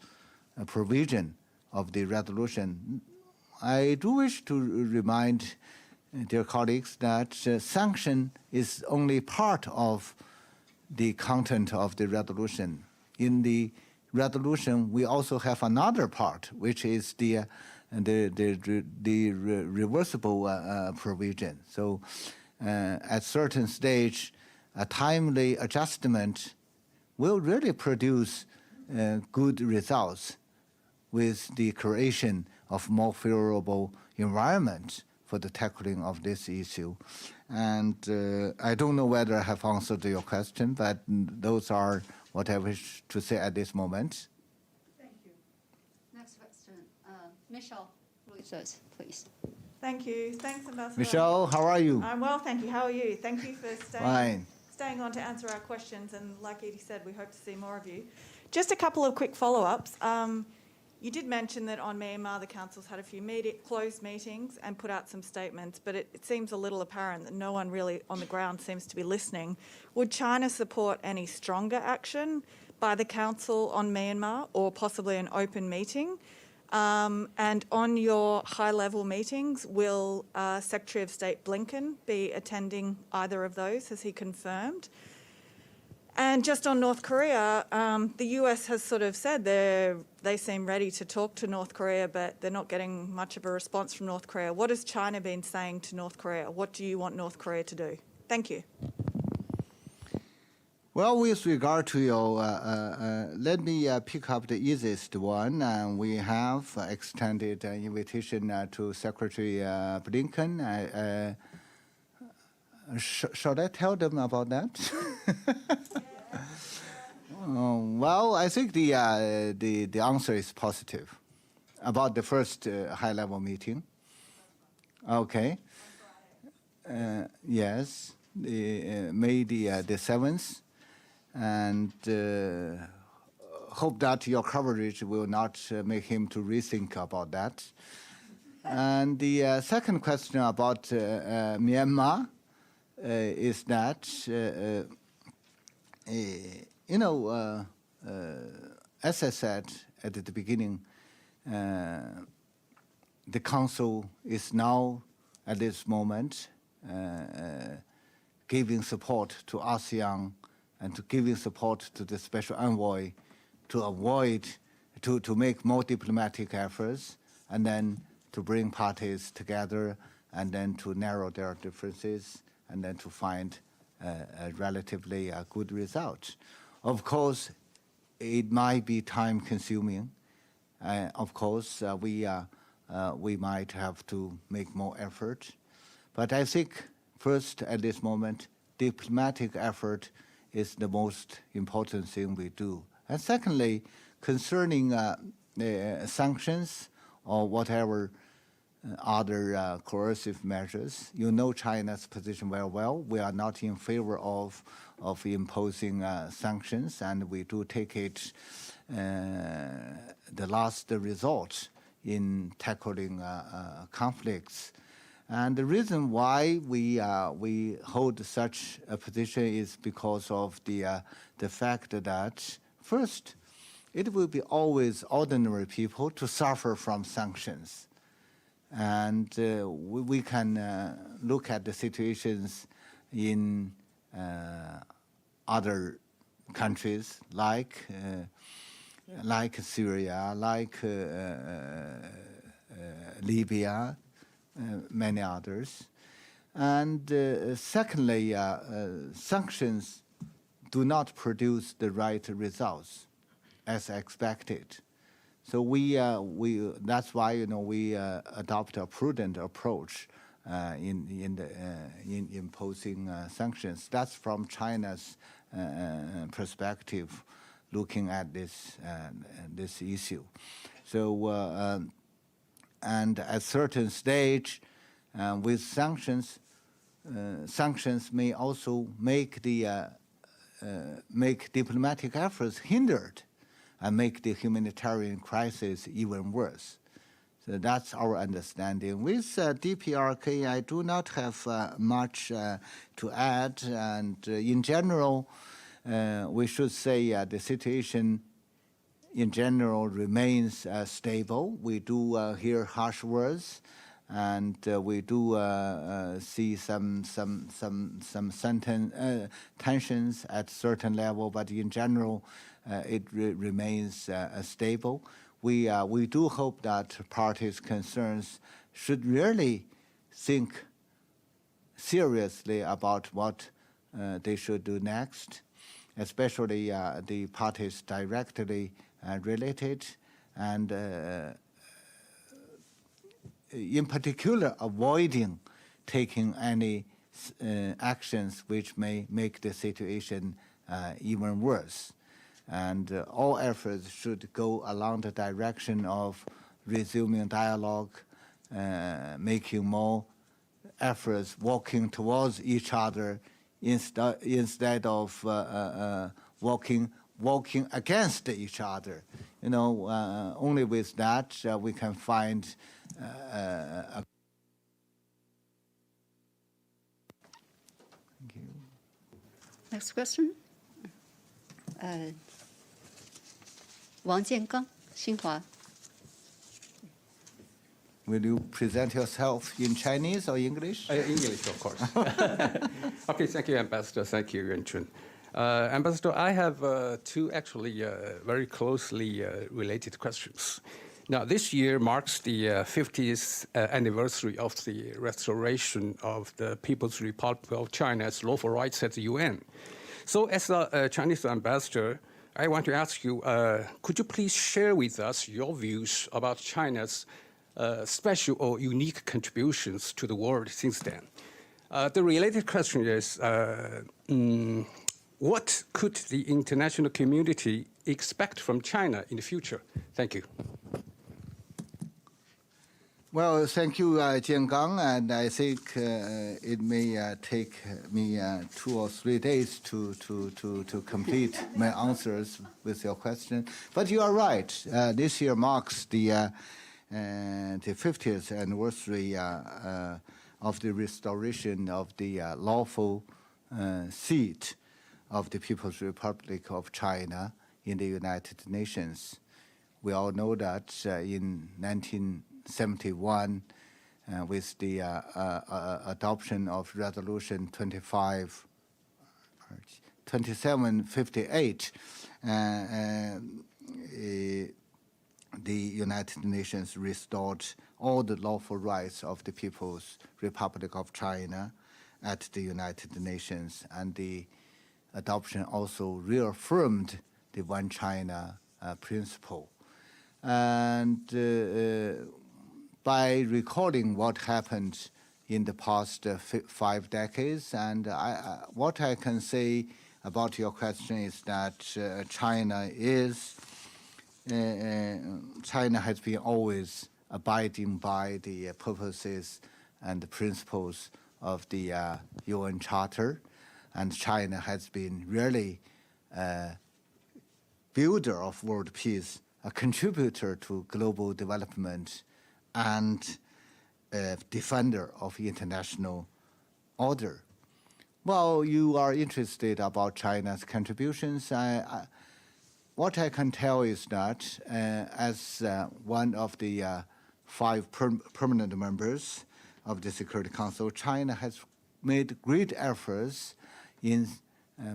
provision of the resolution. I do wish to remind dear colleagues that sanction is only part of the content of the resolution. In the resolution, we also have another part, which is the reversible provision. So at certain stage, a timely adjustment will really produce good results with the creation of more favorable environment for the tackling of this issue. And I don't know whether I have answered your question, but those are what I wish to say at this moment. Thank you. Next question, Michelle, please. Thank you. Thanks, Ambassador. Michelle, how are you? I'm well, thank you. How are you? Thank you for staying on to answer our questions. And like Edie said, we hope to see more of you. Just a couple of quick follow-ups. You did mention that on Myanmar, the Council's had a few closed meetings and put out some statements, but it seems a little apparent that no one really on the ground seems to be listening. Would China support any stronger action by the Council on Myanmar, or possibly an open meeting? And on your high-level meetings, will Secretary of State Blinken be attending either of those? Has he confirmed? And just on North Korea, the US has sort of said they seem ready to talk to North Korea, but they're not getting much of a response from North Korea. What has China been saying to North Korea? What do you want North Korea to do? Thank you. Well, with regard to your, let me pick up the easiest one. We have extended an invitation to Secretary Blinken. Should I tell them about that? Well, I think the answer is positive about the first high-level meeting. Okay. Yes, May the 7th. And hope that your coverage will not make him to rethink about that. And the second question about Myanmar is that, as I said at the beginning, the Council is now, at this moment, giving support to ASEAN and to giving support to the Special Envoy to avoid, to make more diplomatic efforts, and then to bring parties together, and then to narrow their differences, and then to find a relatively good result. Of course, it might be time-consuming. Of course, we might have to make more effort. But I think, first, at this moment, diplomatic effort is the most important thing we do. And secondly, concerning sanctions or whatever other coercive measures, you know China's position very well. We are not in favor of imposing sanctions, and we do take it the last resort in tackling conflicts. And the reason why we hold such a position is because of the fact that, first, it will be always ordinary people to suffer from sanctions. And we can look at the situations in other countries like Syria, like Libya, many others. And secondly, sanctions do not produce the right results as expected. So that's why we adopt a prudent approach in imposing sanctions. That's from China's perspective, looking at this issue. So and at a certain stage, with sanctions, sanctions may also make make diplomatic efforts hindered, and make the humanitarian crisis even worse. So that's our understanding. With DPRK, I do not have much to add. And in general, we should say the situation in general remains stable. We do hear harsh words, and we do see some tensions at certain level. But in general, it remains stable. We do hope that parties' concerns should really think seriously about what they should do next, especially the parties directly related, and in particular avoiding taking any actions which may make the situation even worse. And all efforts should go along the direction of resuming dialogue, making more efforts, walking towards each other instead of walking against each other. Only with that we can find a. Thank you. Next question. Wang Jiangang, Xinhua. Will you present yourself in Chinese or English? English, of course. Okay, thank you, Ambassador. Thank you, Zhang Jun. Ambassador, I have two actually very closely related questions. Now, this year marks the 50th anniversary of the restoration of the People's Republic of China's lawful rights at the UN. So as a Chinese ambassador, I want to ask you, could you please share with us your views about China's special or unique contributions to the world since then? The related question is, what could the international community expect from China in the future? Thank you. Well, thank you, Jiangang, and I think it may take me 2 or 3 days to complete my answers with your question. But you are right. This year marks the 50th anniversary of the restoration of the lawful seat of the People's Republic of China in the United Nations. We all know that in 19 1971 with the adoption of Resolution 2758. The United Nations restored all the lawful rights of the People's Republic of China at the United Nations, and the adoption also reaffirmed the One China principle. And by recalling what happened in the past 5 decades, and what I can say about your question is that China has been always abiding by the purposes and the principles of the UN Charter, and China has been really a builder of world peace, a contributor to global development, and a defender of international order. Well, you are interested about China's contributions. What I can tell is that as one of the 5 permanent members of the Security Council, China has made great efforts in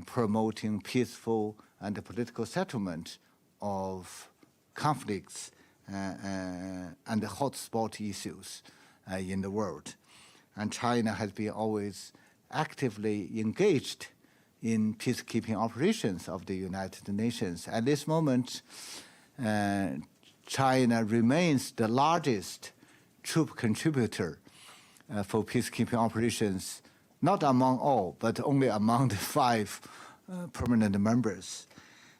promoting peaceful and political settlement of conflicts and the hotspot issues in the world. And China has been always actively engaged in peacekeeping operations of the United Nations. At this moment, China remains the largest troop contributor for peacekeeping operations, not among all, but only among the 5 permanent members.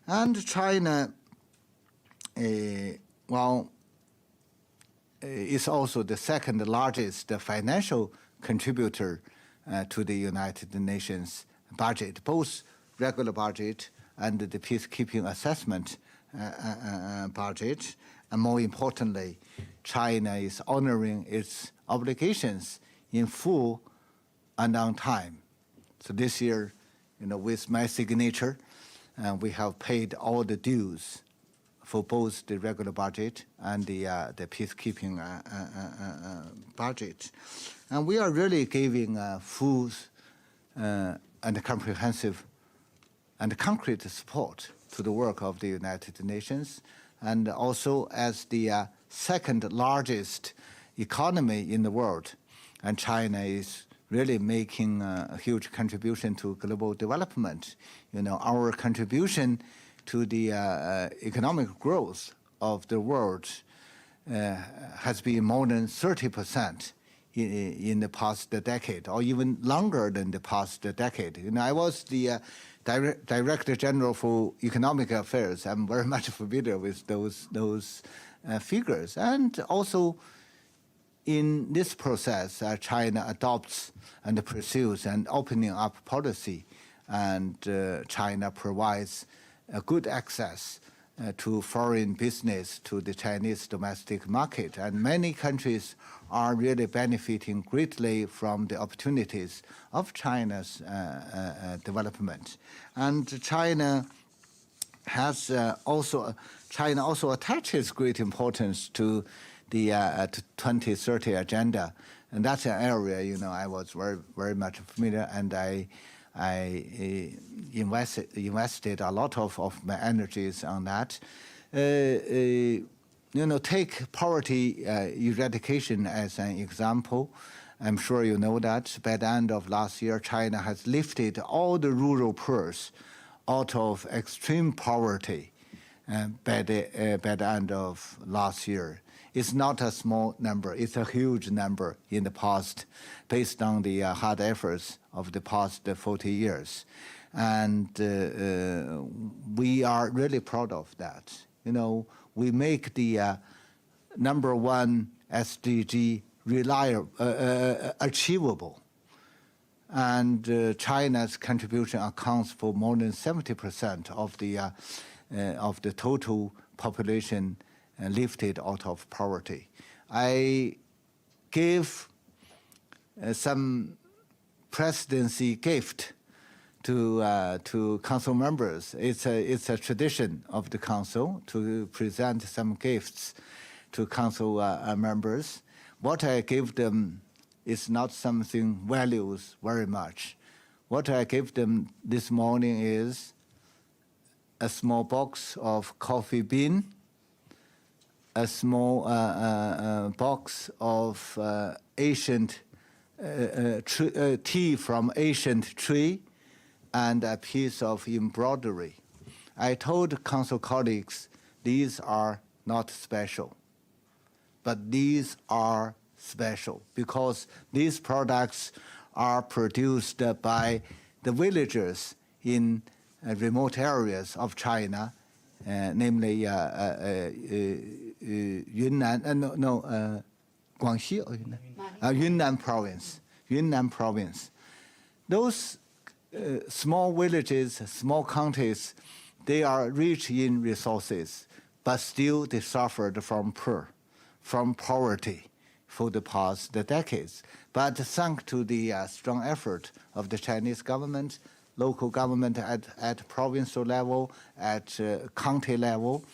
And China, is also the 2nd largest financial contributor to the United Nations budget, both regular budget and the peacekeeping assessment budget. And more importantly, China is honoring its obligations in full and on time. So this year, with my signature, we have paid all the dues for both the regular budget and the peacekeeping budget. And we are really giving full and comprehensive and concrete support to the work of the United Nations. And also as the 2nd largest economy in the world, and China is really making a huge contribution to global development. Our contribution to the economic growth of the world has been more than 30% in the past decade, or even longer than the past decade. I was the Director General for Economic Affairs. I'm very much familiar with those figures. And also in this process, China adopts and pursues an opening up policy, and China provides good access to foreign business to the Chinese domestic market. And many countries are really benefiting greatly from the opportunities of China's development. And China also attaches great importance to the 2030 agenda, and that's an area I was very, very much familiar, and I invested a lot of my energies on that. Take poverty eradication as an example. I'm sure you know that by the end of last year, China has lifted all the rural poor out of extreme poverty by the end of last year. It's not a small number. It's a huge number in the past, based on the hard efforts of the past 40 years. And we are really proud of that. We make the #1 SDG achievable. And China's contribution accounts for more than 70% of the total population lifted out of poverty. I gave some presidency gift to council members. It's a tradition of the council to present some gifts to council members. What I give them is not something values very much. What I gave them this morning is a small box of coffee bean, a small box of ancient tea from ancient tree, and a piece of embroidery. I told council colleagues these are not special, but these are special because these products are produced by the villagers in remote areas of China, namely Yunnan, Guangxi or Yunnan province. Yunnan province. Those small villages, small counties, they are rich in resources, but still they suffered from poverty for the past decades. But thanks to the strong effort of the Chinese government, local government at provincial level, at county level,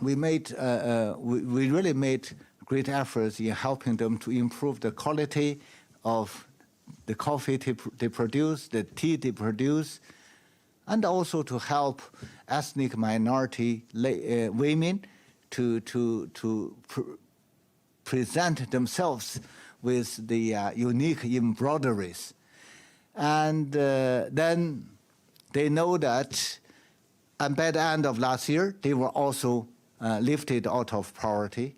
we really made great efforts in helping them to improve the quality of the coffee they produce, the tea they produce, and also to help ethnic minority women to present themselves with the unique embroideries. And then they know that, and by the end of last year, they were also lifted out of poverty,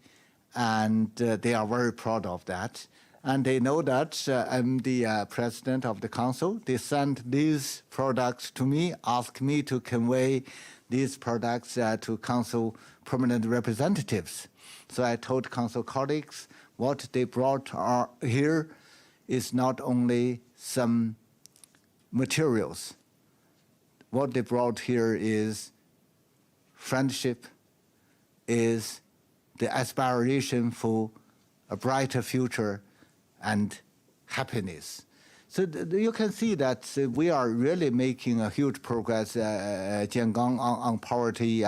and they are very proud of that. And they know that I'm the president of the council. They sent these products to me, asked me to convey these products to council permanent representatives. So I told council colleagues what they brought here is not only some materials. What they brought here is friendship, is the aspiration for a brighter future and happiness. So you can see that we are really making a huge progress, Jiangang, on poverty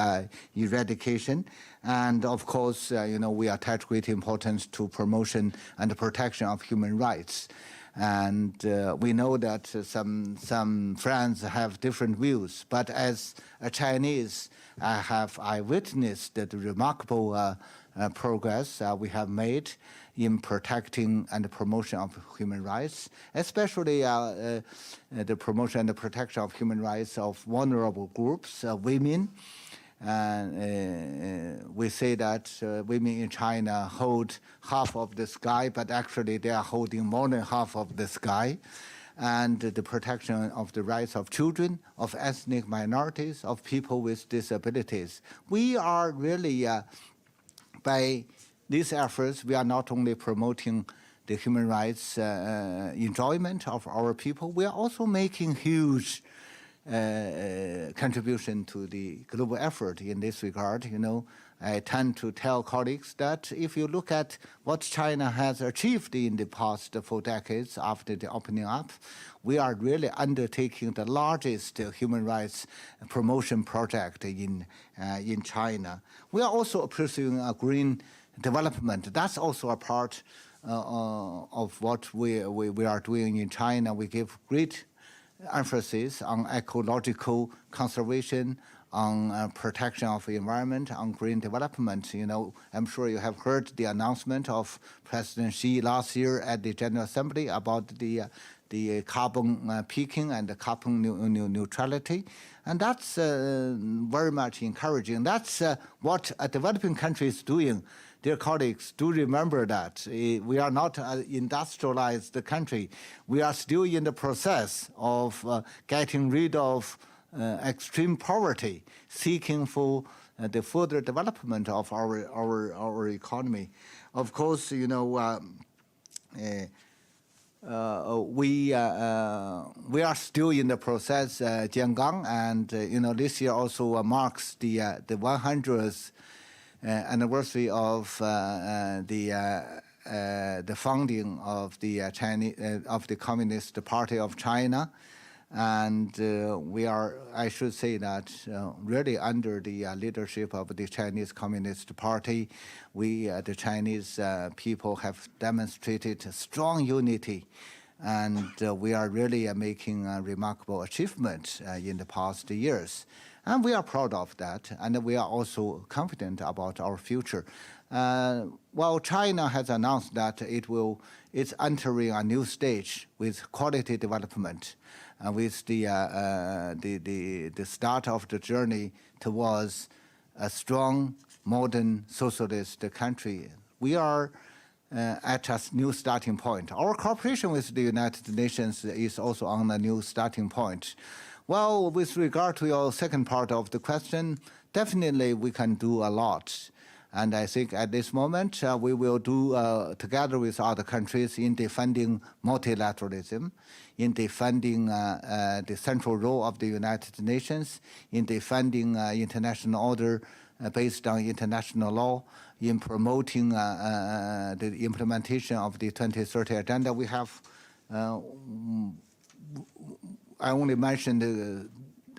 eradication. And of course, we attach great importance to promotion and protection of human rights. And we know that some friends have different views, but as a Chinese, I witnessed the remarkable progress we have made in protecting and the promotion of human rights, especially the promotion and the protection of human rights of vulnerable groups, women. We say that women in China hold half of the sky, but actually they are holding more than half of the sky. And the protection of the rights of children, of ethnic minorities, of people with disabilities. We are really, by these efforts, we are not only promoting the human rights enjoyment of our people, we are also making huge contribution to the global effort in this regard. I tend to tell colleagues that if you look at what China has achieved in the past 4 decades after the opening up, we are really undertaking the largest human rights promotion project in China. We are also pursuing a green development. That's also a part of what we are doing in China. We give great emphasis on ecological conservation, on protection of the environment, on green development. I'm sure you have heard the announcement of President Xi last year at the General Assembly about the carbon peaking and the carbon neutrality. And that's very much encouraging. That's what a developing country is doing. Dear colleagues, do remember that we are not an industrialized country. We are still in the process of getting rid of extreme poverty, seeking for the further development of our economy. Of course, we are still in the process, Jiangang, and this year also marks the 100th anniversary of the founding of the Communist Party of China. And we are, I should say that really under the leadership of the Chinese Communist Party, we, the Chinese people, have demonstrated strong unity. And we are really making a remarkable achievement in the past years. And we are proud of that. And we are also confident about our future. Well, China has announced that it's entering a new stage with quality development. With the start of the journey towards a strong, modern, socialist country. We are at a new starting point. Our cooperation with the United Nations is also on a new starting point. Well, with regard to your second part of the question, definitely we can do a lot. And I think at this moment, we will do, together with other countries, in defending multilateralism, in defending the central role of the United Nations, in defending international order based on international law, in promoting the implementation of the 2030 agenda. We have, I only mentioned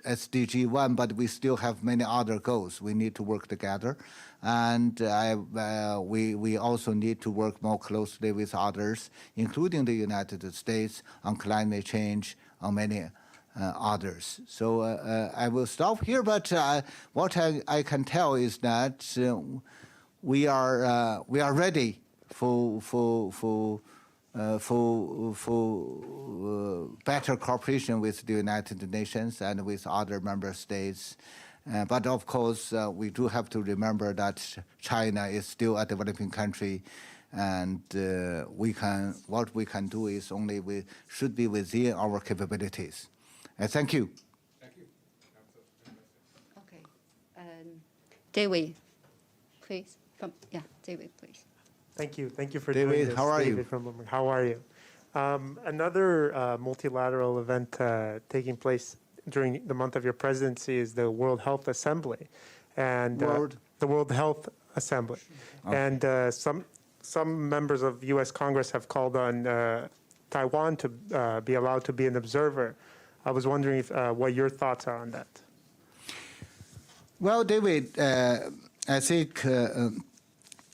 SDG 1, but we still have many other goals. We need to work together. And we also need to work more closely with others, including the United States, on climate change, on many others. So I will stop here, but what I can tell is that we are ready for better cooperation with the United Nations and with other member states. But of course, we do have to remember that China is still a developing country, and what we can do is we should be within our capabilities. Thank you. Thank you. Okay. David, please. David, please. Thank you. Thank you for David, doing this. how are you? David from Bloomberg. How are you? Another multilateral event taking place during the month of your presidency is the World Health Assembly, and the World Health Assembly, and some members of U.S. Congress have called on Taiwan to be allowed to be an observer. I was wondering what your thoughts are on that. Well, David, I think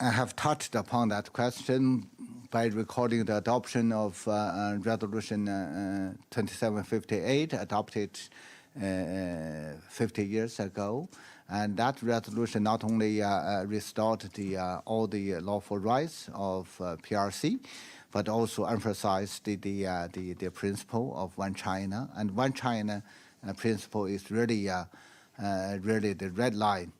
I have touched upon that question by recording the adoption of Resolution 2758, adopted 50 years ago. And that resolution not only restored all the lawful rights of PRC, but also emphasized the principle of One China. And One China principle is really the red line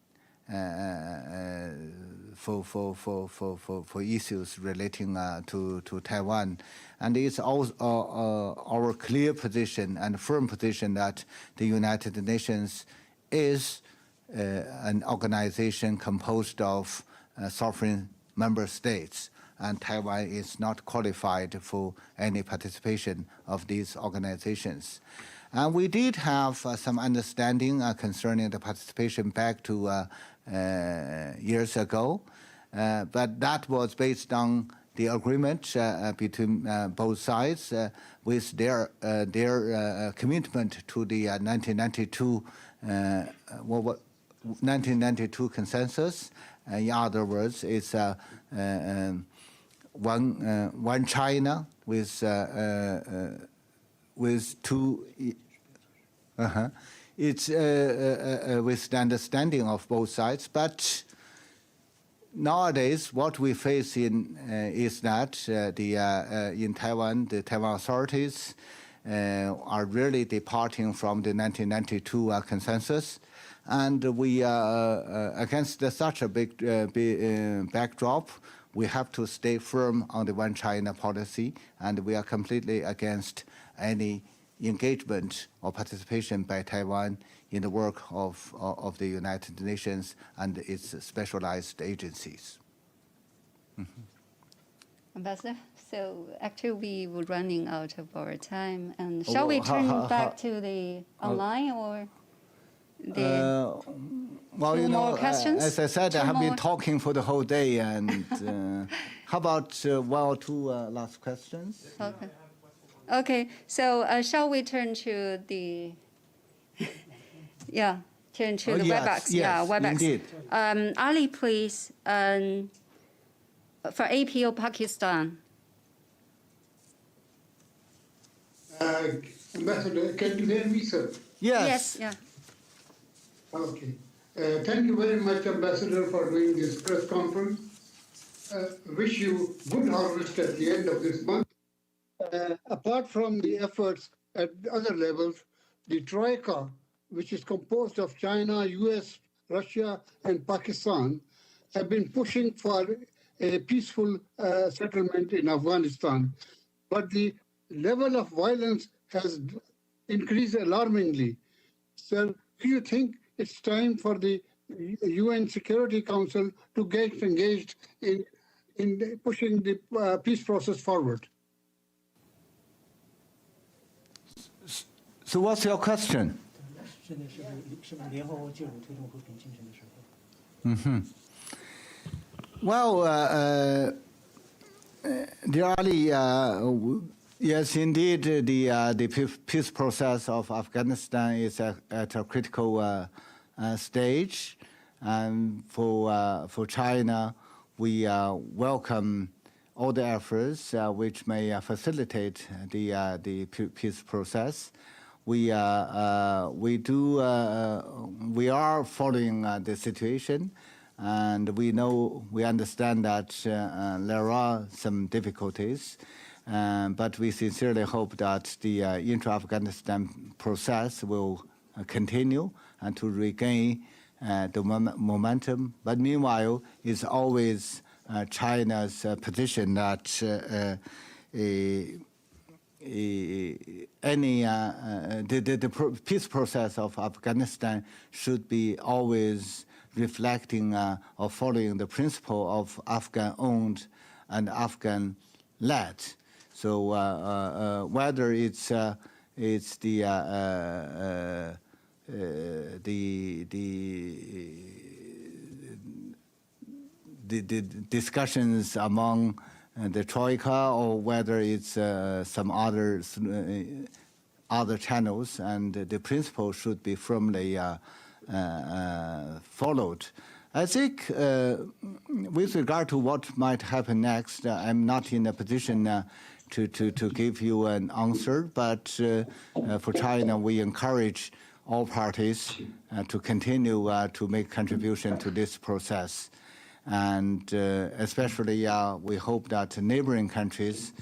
for issues relating to Taiwan. And it's also our clear position and firm position that the United Nations is an organization composed of sovereign member states, and Taiwan is not qualified for any participation of these organizations. And we did have some understanding concerning the participation back to years ago, but that was based on the agreement between both sides with their commitment to the 1992 consensus. In other words, it's one China with two. It's with the understanding of both sides, but nowadays what we face is that in Taiwan, the Taiwan authorities are really departing from the 1992 consensus, and we against such a big backdrop, we have to stay firm on the One China policy, and we are completely against any engagement or participation by Taiwan in the work of the United Nations and its specialized agencies. Mm-hmm. Ambassador, so actually we were running out of our time, and shall we turn back to the online or the well, you know, more questions? as I said, I have more? been talking for the whole day, and how about one or two last questions? Okay. Okay, so shall we turn to the, turn to the yes, WebEx? yes, WebEx. indeed. Ali, please, for APO Pakistan. Ambassador, can you hear me, sir? Yes. Yeah. Okay. Thank you very much, Ambassador, for doing this press conference. Wish you good harvest at the end of this month. Apart from the efforts at other levels, the Troika, which is composed of China, US, Russia, and Pakistan, have been pushing for a peaceful settlement in Afghanistan. But the level of violence has increased alarmingly. So do you think it's time for the UN Security Council to get engaged in pushing the peace process forward? So what's your question? Well, dear Ali, yes, indeed, the peace process of Afghanistan is at a critical stage. And for China, we welcome all the efforts which may facilitate the peace process. We are following the situation, and we understand that there are some difficulties, but we sincerely hope that the intra-Afghanistan process will continue and to regain the momentum. But meanwhile, it's always China's position that the peace process of Afghanistan should be always reflecting or following the principle of Afghan-owned and Afghan-led. So whether it's the discussions among the Troika, or whether it's some other channels, and the principle should be firmly followed. I think with regard to what might happen next, I'm not in a position to give you an answer, but for China, we encourage all parties to continue to make contribution to this process. And especially, we hope that neighboring countries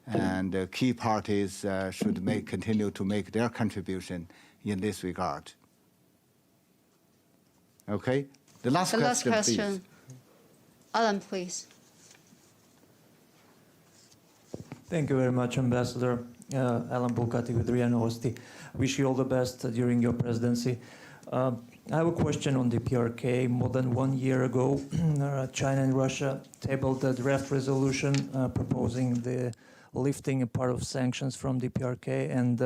and key parties should continue to make their contribution in this regard. Okay? The last question, please. Alan, please. Thank you very much, Ambassador. Alan Bulkati with RIA Novosti. Wish you all the best during your presidency. I have a question on the PRK. More than 1 year ago, China and Russia tabled a draft resolution proposing the lifting a part of sanctions from the PRK and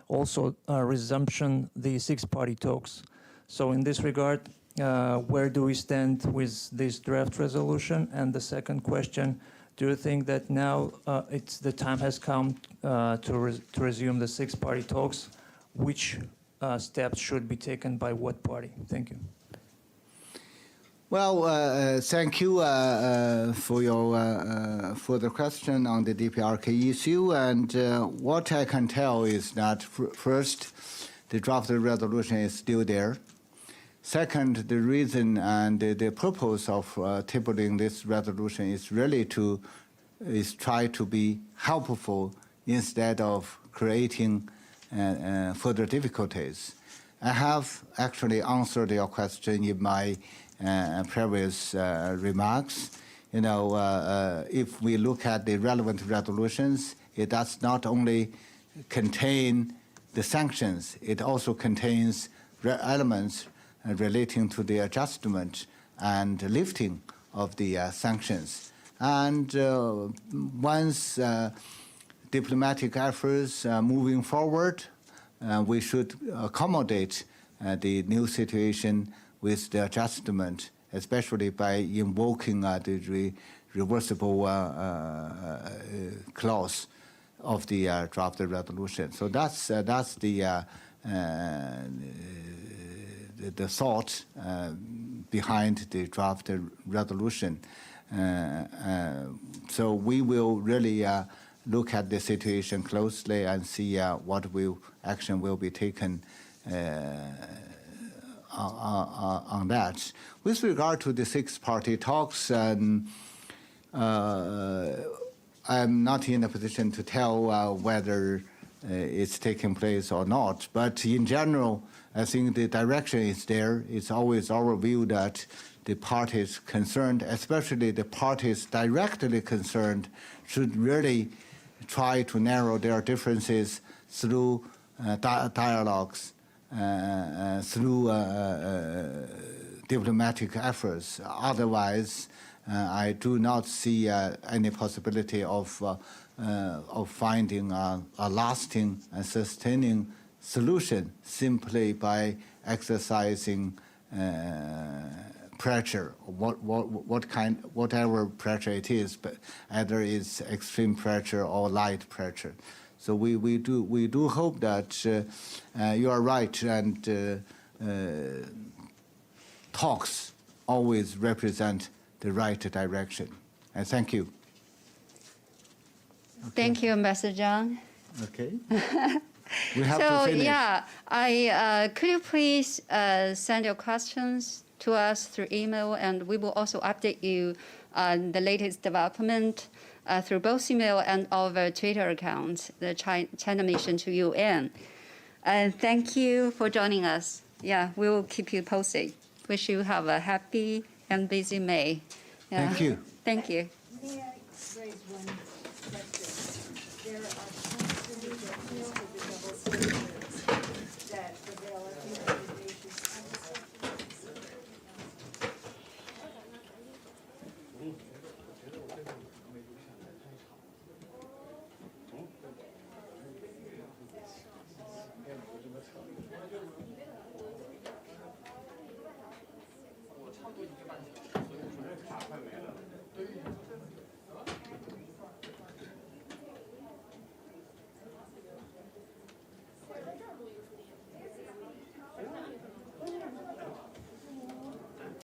also resumption the six-party talks. So in this regard, where do we stand with this draft resolution? And the second question, do you think that now the time has come to resume the six-party talks? Which steps should be taken by what party? Thank you. Well, thank you for your further question on the DPRK issue. And what I can tell is that first, the draft resolution is still there. Second, the reason and the purpose of tabling this resolution is really to try to be helpful instead of creating further difficulties. I have actually answered your question in my previous remarks. If we look at the relevant resolutions, it does not only contain the sanctions, it also contains elements relating to the adjustment and lifting of the sanctions. And once diplomatic efforts moving forward, we should accommodate the new situation with the adjustment, especially by invoking the reversible clause of the drafted resolution. So that's the thought behind the drafted resolution. So we will really look at the situation closely and see what action will be taken on that. With regard to the six-party talks, I'm not in a position to tell whether it's taking place or not. But in general, I think the direction is there. It's always our view that the parties concerned, especially the parties directly concerned, should really try to narrow their differences through dialogues, through diplomatic efforts. Otherwise, I do not see any possibility of finding a lasting and sustaining solution simply by exercising pressure, whatever pressure it is, but either it's extreme pressure or light pressure. So we do hope that you are right, and talks always represent the right direction. And thank you. Okay. Thank you, Ambassador Zhang. Okay. We have to finish. Could you please send your questions to us through email, and we will also update you on the latest development through both email and our Twitter account, the China Mission to UN. And thank you for joining us. Yeah, we will keep you posted. Wish you have a happy and busy May. Yeah. Thank you. Thank you.